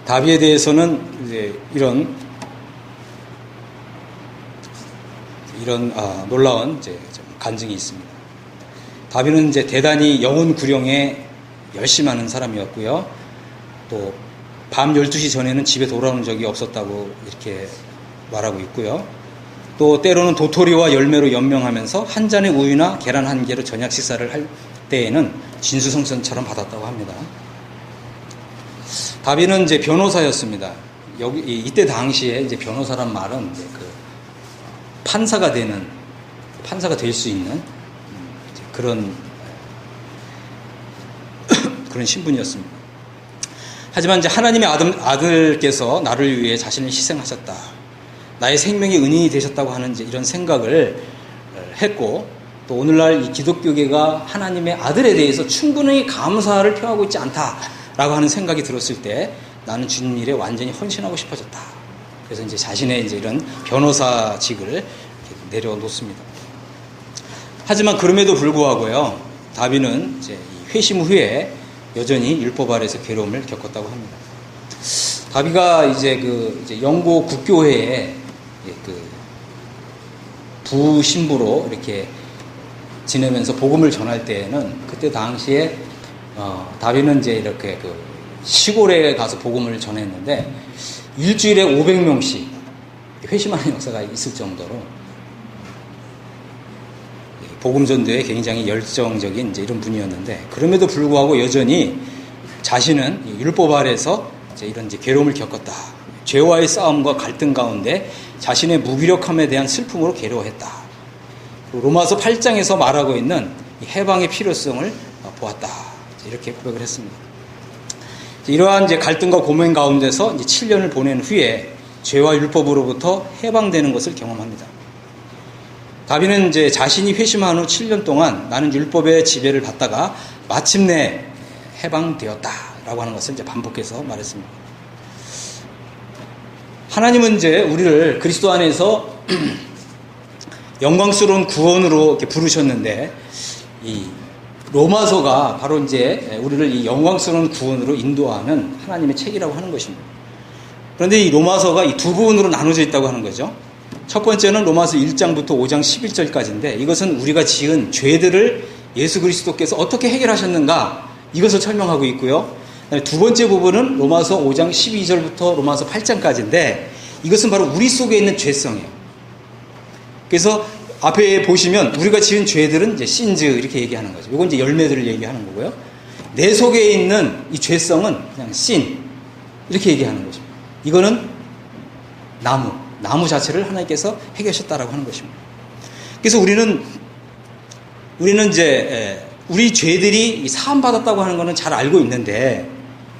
다비에 대해서는 이제 이런 놀라운 이제 간증이 있습니다. 다비는 이제 대단히 영혼 구령에 열심하는 사람이었고요. 또 밤 12시 전에는 집에 돌아오는 적이 없었다고 이렇게 말하고 있고요. 또 때로는 도토리와 열매로 연명하면서 한 잔의 우유나 계란 한 개로 저녁 식사를 할 때에는 진수성찬처럼 받았다고 합니다. 다비는 이제 변호사였습니다. 이때 당시에 이제 변호사란 말은 이제 판사가 될 수 있는 그런 신분이었습니다. 하지만 이제 하나님의 아들께서 나를 위해 자신을 희생하셨다. 나의 생명의 은인이 되셨다고 하는 이제 이런 생각을 했고, 또 오늘날 이 기독교계가 하나님의 아들에 대해서 충분히 감사를 표하고 있지 않다라고 하는 생각이 들었을 때 나는 주님 일에 완전히 헌신하고 싶어졌다. 그래서 이제 자신의 이제 이런 변호사직을 내려놓습니다. 하지만 그럼에도 불구하고요, 다비는 이제 회심 후에 여전히 율법 아래에서 괴로움을 겪었다고 합니다. 다비가 이제 영고 국교회에 부신부로 이렇게 지내면서 복음을 전할 때에는 그때 당시에 다비는 이제 이렇게 시골에 가서 복음을 전했는데 일주일에 500명씩 회심하는 역사가 있을 정도로 복음 전도에 굉장히 열정적인 이제 이런 분이었는데, 그럼에도 불구하고 여전히 자신은 율법 아래에서 이런 이제 괴로움을 겪었다. 죄와의 싸움과 갈등 가운데 자신의 무기력함에 대한 슬픔으로 괴로워했다. 로마서 8장에서 말하고 있는 해방의 필요성을 보았다. 이렇게 고백을 했습니다. 이러한 이제 갈등과 고민 가운데서 이제 7년을 보낸 후에 죄와 율법으로부터 해방되는 것을 경험합니다. 다비는 이제 자신이 회심한 후 7년 동안 나는 율법의 지배를 받다가 마침내 해방되었다라고 하는 것을 이제 반복해서 말했습니다. 하나님은 이제 우리를 그리스도 안에서 영광스러운 구원으로 이렇게 부르셨는데, 이 로마서가 바로 이제 우리를 이 영광스러운 구원으로 인도하는 하나님의 책이라고 하는 것입니다. 그런데 이 로마서가 이 두 부분으로 나눠져 있다고 하는 거죠. 첫 번째는 로마서 1장부터 5장 11절까지인데 이것은 우리가 지은 죄들을 예수 그리스도께서 어떻게 해결하셨는가, 이것을 설명하고 있고요. 두 번째 부분은 로마서 5장 12절부터 로마서 8장까지인데 이것은 바로 우리 속에 있는 죄성이에요. 그래서 앞에 보시면 우리가 지은 죄들은 이제 신즈 이렇게 얘기하는 거죠. 이건 이제 열매들을 얘기하는 거고요. 내 속에 있는 이 죄성은 그냥 신 이렇게 얘기하는 거죠. 이거는 나무 자체를 하나님께서 해결하셨다라고 하는 것입니다. 그래서 우리는 이제 우리 죄들이 사함받았다고 하는 것은 잘 알고 있는데,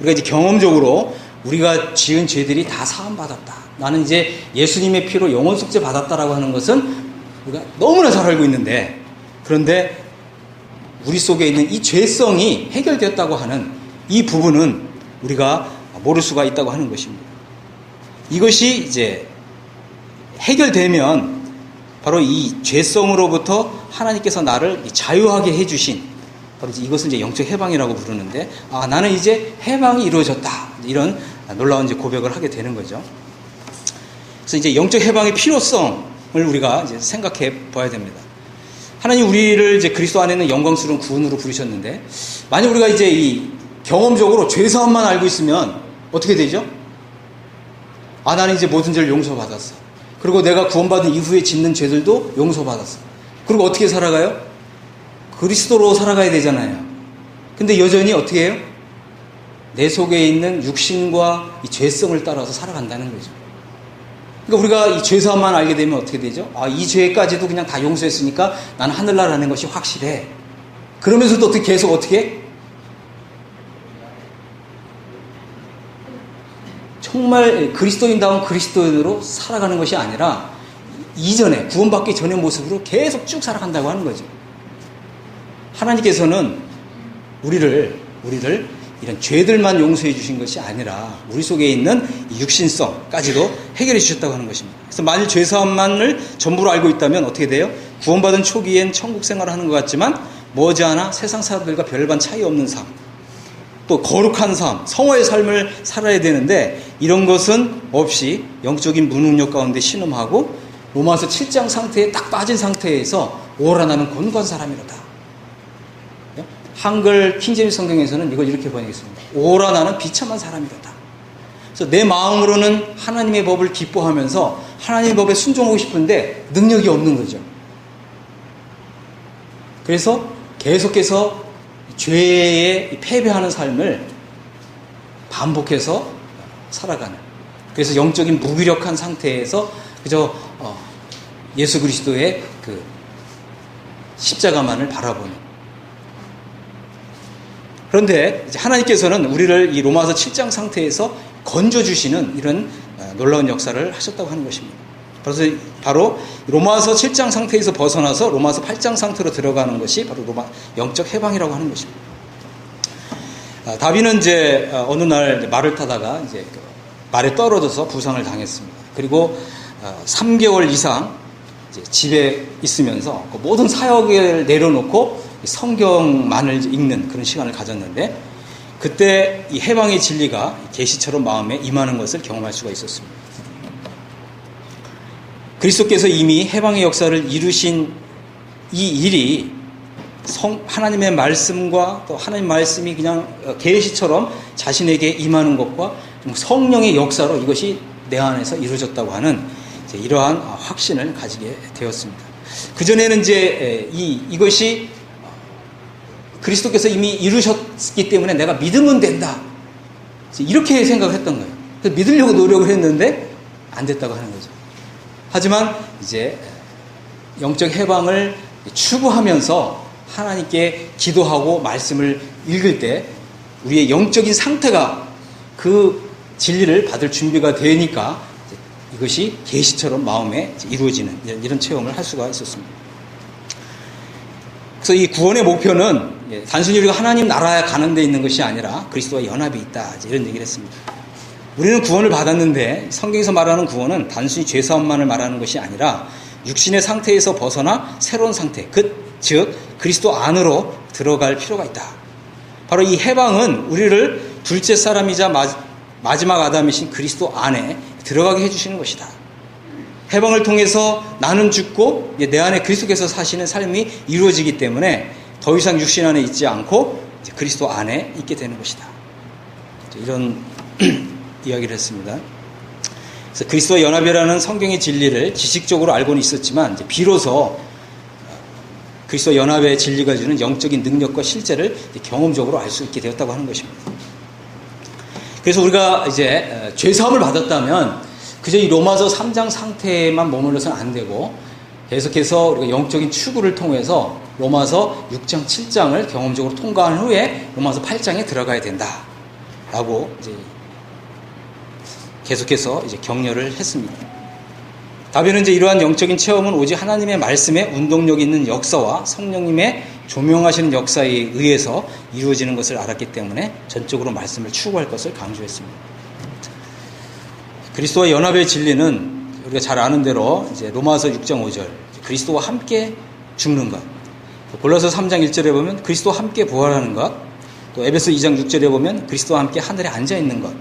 우리가 이제 경험적으로 우리가 지은 죄들이 다 사함받았다. 나는 이제 예수님의 피로 영원 속죄 받았다라고 하는 것은 우리가 너무나 잘 알고 있는데, 그런데 우리 속에 있는 이 죄성이 해결되었다고 하는 이 부분은 우리가 모를 수가 있다고 하는 것입니다. 이것이 이제 해결되면 바로 이 죄성으로부터 하나님께서 나를 자유하게 해주신, 바로 이것을 이제 영적 해방이라고 부르는데, 나는 이제 해방이 이루어졌다. 이런 놀라운 이제 고백을 하게 되는 거죠. 그래서 이제 영적 해방의 필요성을 우리가 이제 생각해 봐야 됩니다. 하나님 우리를 이제 그리스도 안에 있는 영광스러운 구원으로 부르셨는데, 만약 우리가 이제 이 경험적으로 죄사함만 알고 있으면 어떻게 되죠? 나는 이제 모든 죄를 용서받았어. 그리고 내가 구원받은 이후에 짓는 죄들도 용서받았어. 그리고 어떻게 살아가요? 그리스도로 살아가야 되잖아요. 근데 여전히 어떻게 해요? 내 속에 있는 육신과 이 죄성을 따라서 살아간다는 거죠. 그러니까 우리가 이 죄사함만 알게 되면 어떻게 되죠? 이 죄까지도 그냥 다 용서했으니까 나는 하늘나라는 것이 확실해. 그러면서도 어떻게 계속 어떻게 해? 정말 그리스도인다운 그리스도인으로 살아가는 것이 아니라 이전에 구원받기 전의 모습으로 계속 쭉 살아간다고 하는 거죠. 하나님께서는 우리를 이런 죄들만 용서해 주신 것이 아니라 우리 속에 있는 육신성까지도 해결해 주셨다고 하는 것입니다. 그래서 만일 죄사함만을 전부로 알고 있다면 어떻게 돼요? 구원받은 초기엔 천국 생활을 하는 것 같지만 머지않아 세상 사람들과 별반 차이 없는 삶, 또 거룩한 삶, 성화의 삶을 살아야 되는데, 이런 것은 없이 영적인 무능력 가운데 신음하고 로마서 7장 상태에 딱 빠진 상태에서 오라 나는 곤고한 사람이로다. 한글 킹제임스 성경에서는 이걸 이렇게 번역했습니다. 오라 나는 비참한 사람이로다. 그래서 내 마음으로는 하나님의 법을 기뻐하면서 하나님의 법에 순종하고 싶은데 능력이 없는 거죠. 그래서 계속해서 죄에 패배하는 삶을 반복해서 살아가는, 그래서 영적인 무기력한 상태에서 그저 예수 그리스도의 그 십자가만을 바라보는. 그런데 이제 하나님께서는 우리를 이 로마서 7장 상태에서 건져주시는 이런 놀라운 역사를 하셨다고 하는 것입니다. 그래서 바로 로마서 7장 상태에서 벗어나서 로마서 8장 상태로 들어가는 것이 바로 영적 해방이라고 하는 것입니다. 다윗은 이제 어느 날 말을 타다가 이제 말에 떨어져서 부상을 당했습니다. 그리고 3개월 이상 이제 집에 있으면서 모든 사역을 내려놓고 성경만을 읽는 그런 시간을 가졌는데, 그때 이 해방의 진리가 계시처럼 마음에 임하는 것을 경험할 수가 있었습니다. 그리스도께서 이미 해방의 역사를 이루신 이 일이 하나님의 말씀과 또 하나님 말씀이 그냥 계시처럼 자신에게 임하는 것과 성령의 역사로 이것이 내 안에서 이루어졌다고 하는 이러한 확신을 가지게 되었습니다. 그전에는 이제 이것이 그리스도께서 이미 이루셨기 때문에 내가 믿으면 된다, 이렇게 생각을 했던 거예요. 그래서 믿으려고 노력을 했는데 안 됐다고 하는 거죠. 하지만 이제 영적 해방을 추구하면서 하나님께 기도하고 말씀을 읽을 때 우리의 영적인 상태가 그 진리를 받을 준비가 되니까 이것이 계시처럼 마음에 이루어지는 이런 체험을 할 수가 있었습니다. 그래서 이 구원의 목표는 단순히 우리가 하나님 나라에 가는 데 있는 것이 아니라 그리스도와 연합이 있다, 이런 얘기를 했습니다. 우리는 구원을 받았는데 성경에서 말하는 구원은 단순히 죄사함만을 말하는 것이 아니라 육신의 상태에서 벗어나 새로운 상태, 즉 그리스도 안으로 들어갈 필요가 있다. 바로 이 해방은 우리를 둘째 사람이자 마지막 아담이신 그리스도 안에 들어가게 해주시는 것이다. 해방을 통해서 나는 죽고 내 안에 그리스도께서 사시는 삶이 이루어지기 때문에 더 이상 육신 안에 있지 않고 이제 그리스도 안에 있게 되는 것이다. 이런 이야기를 했습니다. 그래서 그리스도와 연합이라는 성경의 진리를 지식적으로 알고는 있었지만 이제 비로소 그리스도와 연합의 진리가 주는 영적인 능력과 실제를 경험적으로 알 수 있게 되었다고 하는 것입니다. 그래서 우리가 이제 죄사함을 받았다면 그저 이 로마서 3장 상태에만 머물러서는 안 되고 계속해서 우리가 영적인 추구를 통해서 로마서 6장, 7장을 경험적으로 통과한 후에 로마서 8장에 들어가야 된다. 라고 이제 계속해서 이제 격려를 했습니다. 다비는 이제 이러한 영적인 체험은 오직 하나님의 말씀에 운동력 있는 역사와 성령님의 조명하시는 역사에 의해서 이루어지는 것을 알았기 때문에 전적으로 말씀을 추구할 것을 강조했습니다. 그리스도와 연합의 진리는 우리가 잘 아는 대로 이제 로마서 6장 5절 그리스도와 함께 죽는 것, 골로새 3장 1절에 보면 그리스도와 함께 부활하는 것, 또 에베소 2장 6절에 보면 그리스도와 함께 하늘에 앉아 있는 것,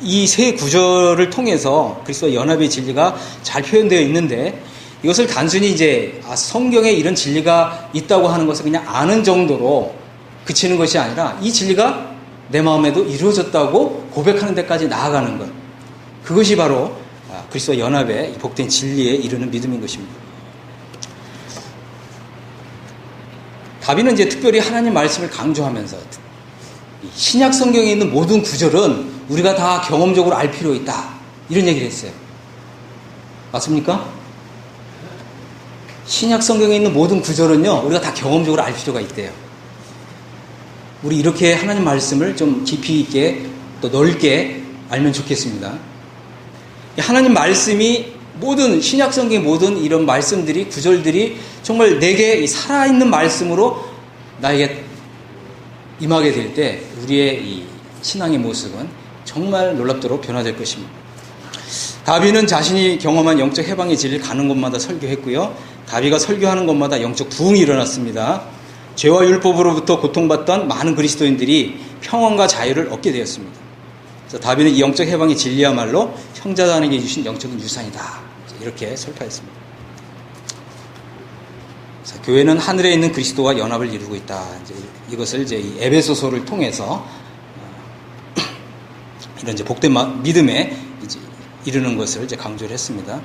이 세 구절을 통해서 그리스도와 연합의 진리가 잘 표현되어 있는데 이것을 단순히 이제 성경에 이런 진리가 있다고 하는 것을 그냥 아는 정도로 그치는 것이 아니라 이 진리가 내 마음에도 이루어졌다고 고백하는 데까지 나아가는 것, 그것이 바로 그리스도와 연합의 복된 진리에 이르는 믿음인 것입니다. 다비는 이제 특별히 하나님 말씀을 강조하면서 신약 성경에 있는 모든 구절은 우리가 다 경험적으로 알 필요 있다, 이런 얘기를 했어요. 맞습니까? 신약 성경에 있는 모든 구절은요, 우리가 다 경험적으로 알 필요가 있대요. 우리 이렇게 하나님 말씀을 좀 깊이 있게 또 넓게 알면 좋겠습니다. 하나님 말씀이 모든 신약 성경의 모든 이런 말씀들이, 구절들이 정말 내게 살아있는 말씀으로 나에게 임하게 될 때 우리의 이 신앙의 모습은 정말 놀랍도록 변화될 것입니다. 다비는 자신이 경험한 영적 해방의 진리를 가는 곳마다 설교했고요. 다비가 설교하는 곳마다 영적 부흥이 일어났습니다. 죄와 율법으로부터 고통받던 많은 그리스도인들이 평안과 자유를 얻게 되었습니다. 그래서 다비는 이 영적 해방의 진리야말로 형제단에게 주신 영적인 유산이다, 이렇게 설파했습니다. 자, 교회는 하늘에 있는 그리스도와 연합을 이루고 있다. 이것을 이제 이 에베소서를 통해서 이런 이제 복된 믿음에 이제 이르는 것을 이제 강조를 했습니다.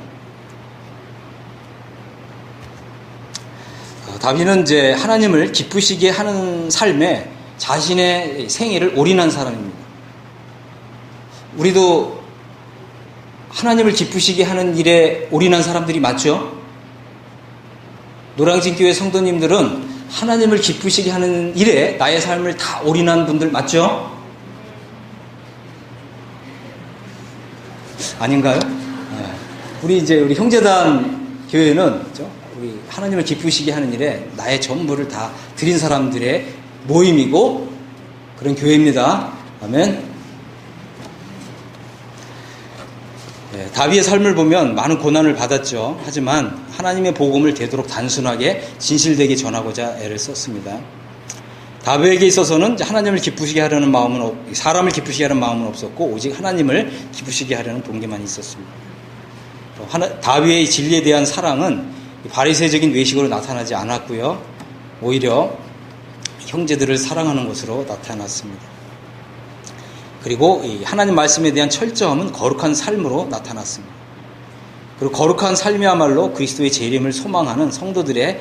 다비는 이제 하나님을 기쁘시게 하는 삶에 자신의 생애를 올인한 사람입니다. 우리도 하나님을 기쁘시게 하는 일에 올인한 사람들이 맞죠? 노량진교회 성도님들은 하나님을 기쁘시게 하는 일에 나의 삶을 다 올인한 분들 맞죠? 아닌가요? 네. 우리 형제단 교회는 그렇죠? 우리 하나님을 기쁘시게 하는 일에 나의 전부를 다 드린 사람들의 모임이고 그런 교회입니다. 아멘. 네, 다비의 삶을 보면 많은 고난을 받았죠. 하지만 하나님의 복음을 되도록 단순하게 진실되게 전하고자 애를 썼습니다. 다비에게 있어서는 하나님을 기쁘시게 하려는 마음은, 사람을 기쁘시게 하려는 마음은 없었고 오직 하나님을 기쁘시게 하려는 동기만 있었습니다. 다비의 진리에 대한 사랑은 바리새적인 외식으로 나타나지 않았고요. 오히려 형제들을 사랑하는 것으로 나타났습니다. 그리고 이 하나님 말씀에 대한 철저함은 거룩한 삶으로 나타났습니다. 그리고 거룩한 삶이야말로 그리스도의 재림을 소망하는 성도들의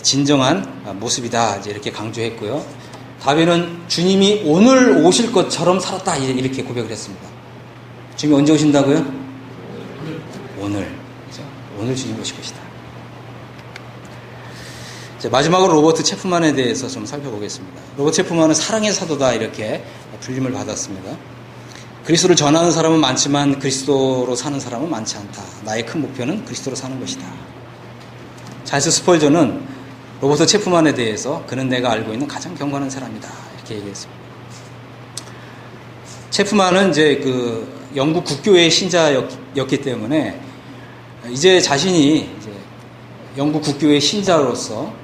진정한 모습이다, 이렇게 강조했고요. 다비는 주님이 오늘 오실 것처럼 살았다, 이렇게 고백을 했습니다. 주님이 언제 오신다고요? 오늘. 오늘 주님 오실 것이다. 마지막으로 로버트 체프만에 대해서 좀 살펴보겠습니다. 로버트 체프만은 사랑의 사도다, 이렇게 불림을 받았습니다. 그리스도를 전하는 사람은 많지만 그리스도로 사는 사람은 많지 않다. 나의 큰 목표는 그리스도로 사는 것이다. 찰스 스펄전은 로버트 체프만에 대해서 그는 내가 알고 있는 가장 경건한 사람이다, 이렇게 얘기했습니다. 체프만은 이제 그 영국 국교회의 신자였기 때문에 이제 자신이 이제 영국 국교회의 신자로서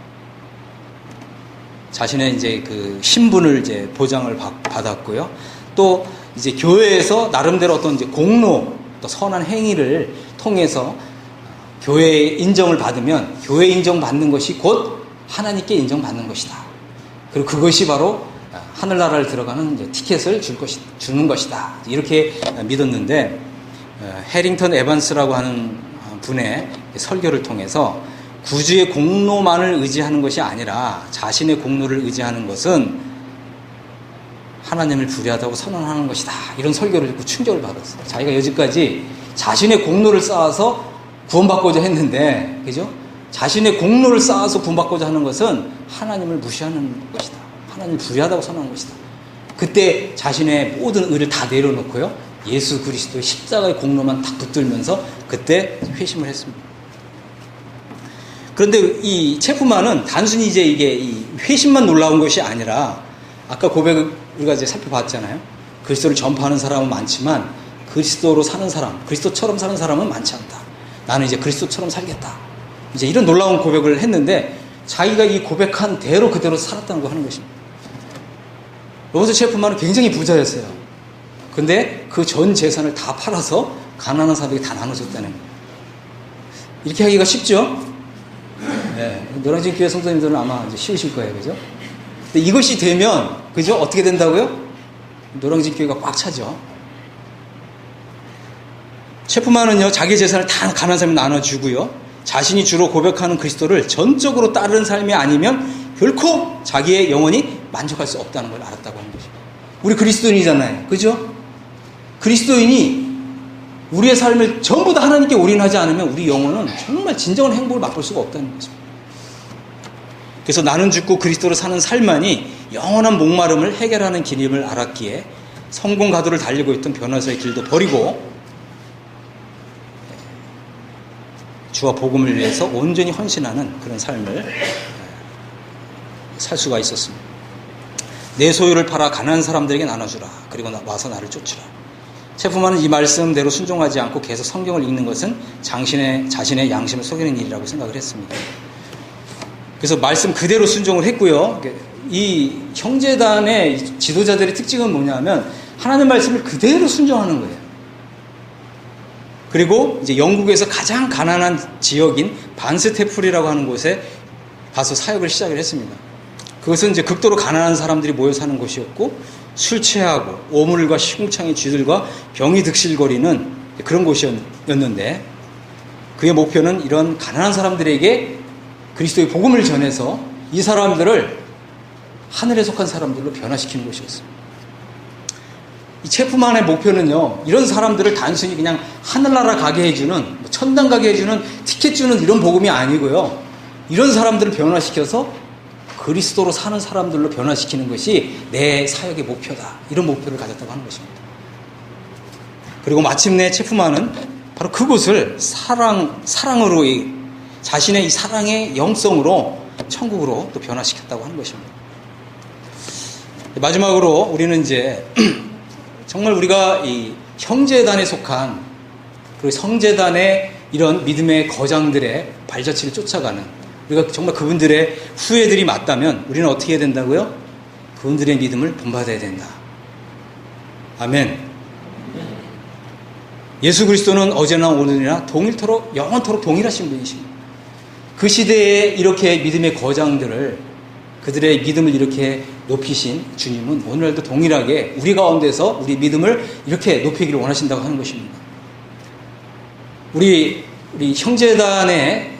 자신의 이제 그 신분을 이제 보장을 받았고요. 또 이제 교회에서 나름대로 어떤 이제 공로, 또 선한 행위를 통해서 교회의 인정을 받으면 교회 인정받는 것이 곧 하나님께 인정받는 것이다. 그리고 그것이 바로 하늘나라를 들어가는 이제 티켓을 주는 것이다. 이렇게 믿었는데 해링턴 에반스라고 하는 분의 설교를 통해서 구주의 공로만을 의지하는 것이 아니라 자신의 공로를 의지하는 것은 하나님을 부리하다고 선언하는 것이다, 이런 설교를 듣고 충격을 받았어요. 자기가 여지까지 자신의 공로를 쌓아서 구원받고자 했는데, 그죠? 자신의 공로를 쌓아서 구원받고자 하는 것은 하나님을 무시하는 것이다. 하나님을 불의하다고 선언하는 것이다. 그때 자신의 모든 의를 다 내려놓고요, 예수 그리스도의 십자가의 공로만 딱 붙들면서 그때 회심을 했습니다. 그런데 이 체프만은 단순히 이제 이게 이 회심만 놀라운 것이 아니라, 아까 고백을 우리가 이제 살펴봤잖아요. 그리스도를 전파하는 사람은 많지만 그리스도로 사는 사람, 그리스도처럼 사는 사람은 많지 않다. 나는 이제 그리스도처럼 살겠다. 이제 이런 놀라운 고백을 했는데, 자기가 이 고백한 대로 그대로 살았다는 거 하는 것입니다. 로버트 체프만은 굉장히 부자였어요. 근데 그 전 재산을 다 팔아서 가난한 사람에게 다 나눠줬다는 거예요. 이렇게 하기가 쉽죠? 네. 노량진 교회 성도님들은 아마 이제 쉬우실 거예요. 그죠? 근데 이것이 되면, 그죠? 어떻게 된다고요? 노량진 교회가 꽉 차죠. 체프만은요, 자기 재산을 다 가난한 사람에 나눠주고요, 자신이 주로 고백하는 그리스도를 전적으로 따르는 삶이 아니면 결코 자기의 영혼이 만족할 수 없다는 걸 알았다고 하는 거죠. 우리 그리스도인이잖아요. 그죠? 그리스도인이 우리의 삶을 전부 다 하나님께 올인하지 않으면 우리 영혼은 정말 진정한 행복을 맛볼 수가 없다는 거죠. 그래서 나는 죽고 그리스도로 사는 삶만이 영원한 목마름을 해결하는 길임을 알았기에 성공 가도를 달리고 있던 변호사의 길도 버리고 주와 복음을 위해서 온전히 헌신하는 그런 삶을 살 수가 있었습니다. 내 소유를 팔아 가난한 사람들에게 나눠주라. 그리고 와서 나를 쫓으라. 체프만은 이 말씀대로 순종하지 않고 계속 성경을 읽는 것은 자신의 양심을 속이는 일이라고 생각을 했습니다. 그래서 말씀 그대로 순종을 했고요. 이 형제단의 지도자들의 특징은 뭐냐면 하나님 말씀을 그대로 순종하는 거예요. 그리고 이제 영국에서 가장 가난한 지역인 반스테플이라고 하는 곳에 가서 사역을 시작을 했습니다. 그것은 이제 극도로 가난한 사람들이 모여 사는 곳이었고, 술 취하고 오물과 시궁창의 쥐들과 병이 득실거리는 그런 곳이었는데, 그의 목표는 이런 가난한 사람들에게 그리스도의 복음을 전해서 이 사람들을 하늘에 속한 사람들로 변화시키는 것이었습니다. 이 체프만의 목표는요, 이런 사람들을 단순히 그냥 하늘나라 가게 해주는, 천당 가게 해주는, 티켓 주는 이런 복음이 아니고요, 이런 사람들을 변화시켜서 그리스도로 사는 사람들로 변화시키는 것이 내 사역의 목표다. 이런 목표를 가졌다고 하는 것입니다. 그리고 마침내 체프만은 바로 그곳을 사랑으로, 자신의 이 사랑의 영성으로 천국으로 또 변화시켰다고 하는 것입니다. 마지막으로 우리는 이제 정말 우리가 이 형제단에 속한, 그리고 성제단의 이런 믿음의 거장들의 발자취를 쫓아가는, 우리가 정말 그분들의 후예들이 맞다면 우리는 어떻게 해야 된다고요? 그분들의 믿음을 본받아야 된다. 아멘. 예수 그리스도는 어제나 오늘이나 동일토록 영원토록 동일하신 분이십니다. 그 시대에 이렇게 믿음의 거장들을, 그들의 믿음을 이렇게 높이신 주님은 오늘도 동일하게 우리 가운데서 우리 믿음을 이렇게 높이기를 원하신다고 하는 것입니다. 우리 형제단의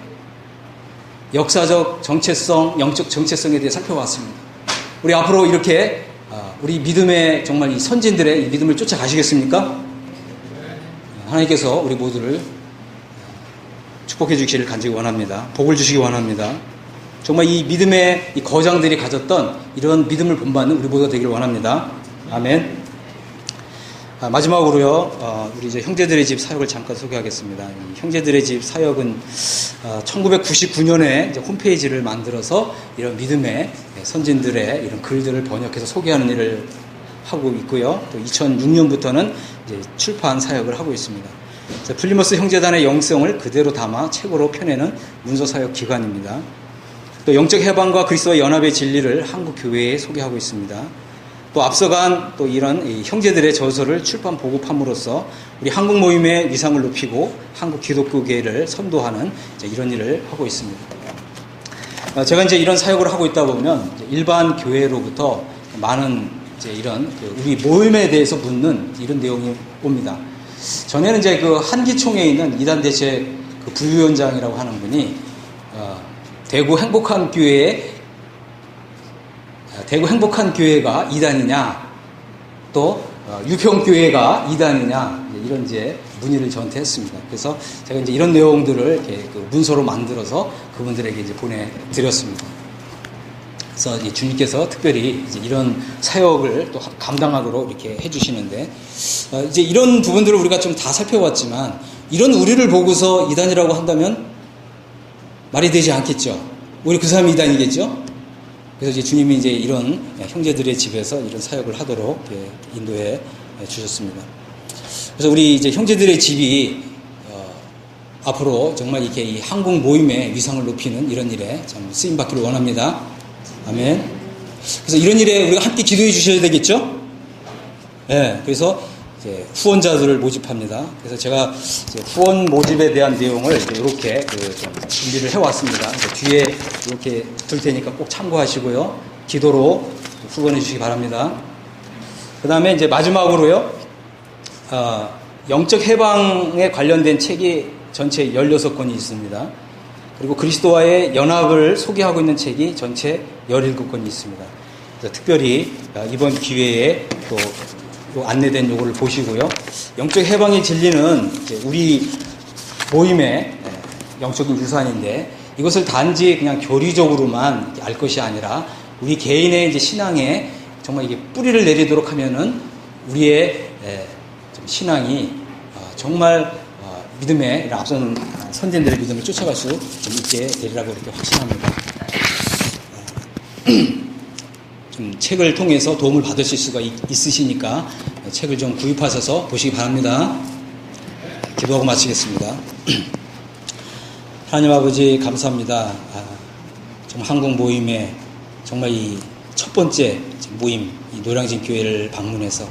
역사적 정체성, 영적 정체성에 대해 살펴봤습니다. 우리 앞으로 이렇게 우리 믿음의 정말 이 선진들의 이 믿음을 쫓아가시겠습니까? 하나님께서 우리 모두를 축복해 주시기를 간절히 원합니다. 복을 주시기 원합니다. 정말 이 믿음의 이 거장들이 가졌던 이런 믿음을 본받는 우리 모두가 되기를 원합니다. 아멘. 마지막으로요, 우리 이제 형제들의 집 사역을 잠깐 소개하겠습니다. 형제들의 집 사역은 1999년에 이제 홈페이지를 만들어서 이런 믿음의 선진들의 이런 글들을 번역해서 소개하는 일을 하고 있고요. 또 2006년부터는 이제 출판 사역을 하고 있습니다. 플리머스 형제단의 영성을 그대로 담아 책으로 펴내는 문서 사역 기관입니다. 또 영적 해방과 그리스도와 연합의 진리를 한국 교회에 소개하고 있습니다. 또 앞서간 또 이런 형제들의 저서를 출판 보급함으로써 우리 한국 모임의 위상을 높이고 한국 기독교계를 선도하는 이런 일을 하고 있습니다. 제가 이제 이런 사역을 하고 있다 보면 일반 교회로부터 많은 이제 이런 우리 모임에 대해서 묻는 이런 내용이 옵니다. 전에는 이제 그 한기총에 있는 이단 대책 그 부위원장이라고 하는 분이 대구 행복한 교회가 이단이냐, 또 유평교회가 이단이냐, 이런 이제 문의를 저한테 했습니다. 그래서 제가 이제 이런 내용들을 이렇게 그 문서로 만들어서 그분들에게 이제 보내드렸습니다. 그래서 이제 주님께서 특별히 이제 이런 사역을 또 감당하도록 이렇게 해주시는데, 이제 이런 부분들을 우리가 좀 다 살펴봤지만, 이런 우리를 보고서 이단이라고 한다면 말이 되지 않겠죠. 우리 그 사람이 이단이겠죠. 그래서 이제 주님이 이제 이런 형제들의 집에서 이런 사역을 하도록 인도해 주셨습니다. 그래서 우리 이제 형제들의 집이 앞으로 정말 이렇게 이 한국 모임의 위상을 높이는 이런 일에 참 쓰임 받기를 원합니다. 아멘. 그래서 이런 일에 우리가 함께 기도해 주셔야 되겠죠? 네, 그래서 이제 후원자들을 모집합니다. 그래서 제가 이제 후원 모집에 대한 내용을 이렇게 좀 준비를 해왔습니다. 뒤에 이렇게 둘 테니까 꼭 참고하시고요. 기도로 후원해 주시기 바랍니다. 그 다음에 이제 마지막으로요, 영적 해방에 관련된 책이 전체 16권이 있습니다. 그리고 그리스도와의 연합을 소개하고 있는 책이 전체 17권이 있습니다. 그래서 특별히 이번 기회에 또 안내된 요거를 보시고요. 영적 해방의 진리는 이제 우리 모임의 영적인 유산인데, 이것을 단지 그냥 교리적으로만 알 것이 아니라 우리 개인의 이제 신앙에 정말 이게 뿌리를 내리도록 하면은 우리의 신앙이 정말 믿음의 앞선 선진들의 믿음을 쫓아갈 수 있게 되리라고 이렇게 확신합니다. 좀 책을 통해서 도움을 받으실 수가 있으시니까 책을 좀 구입하셔서 보시기 바랍니다. 기도하고 마치겠습니다. 하나님 아버지 감사합니다. 정말 한국 모임에 정말 이 첫 번째 모임, 이 노량진 교회를 방문해서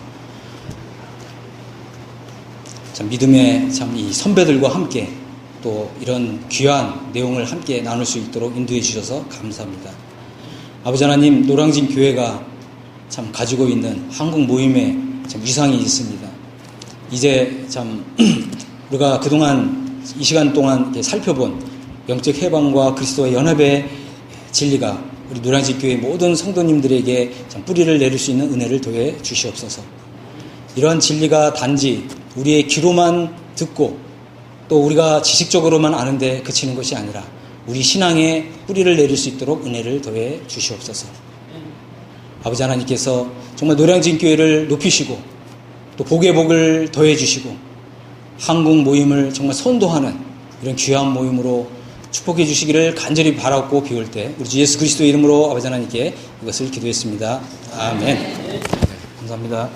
참 믿음의 참 이 선배들과 함께 또 이런 귀한 내용을 함께 나눌 수 있도록 인도해 주셔서 감사합니다. 아버지 하나님, 노량진 교회가 참 가지고 있는 한국 모임에 참 위상이 있습니다. 이제 참 우리가 그동안 이 시간 동안 이렇게 살펴본 영적 해방과 그리스도의 연합의 진리가 우리 노량진 교회 모든 성도님들에게 참 뿌리를 내릴 수 있는 은혜를 더해 주시옵소서. 이러한 진리가 단지 우리의 귀로만 듣고 또 우리가 지식적으로만 아는데 그치는 것이 아니라 우리 신앙에 뿌리를 내릴 수 있도록 은혜를 더해 주시옵소서. 아버지 하나님께서 정말 노량진 교회를 높이시고 또 복의 복을 더해 주시고 한국 모임을 정말 선도하는 이런 귀한 모임으로 축복해 주시기를 간절히 바라고 비올 때 우리 주 예수 그리스도의 이름으로 아버지 하나님께 이것을 기도했습니다. 아멘. 감사합니다.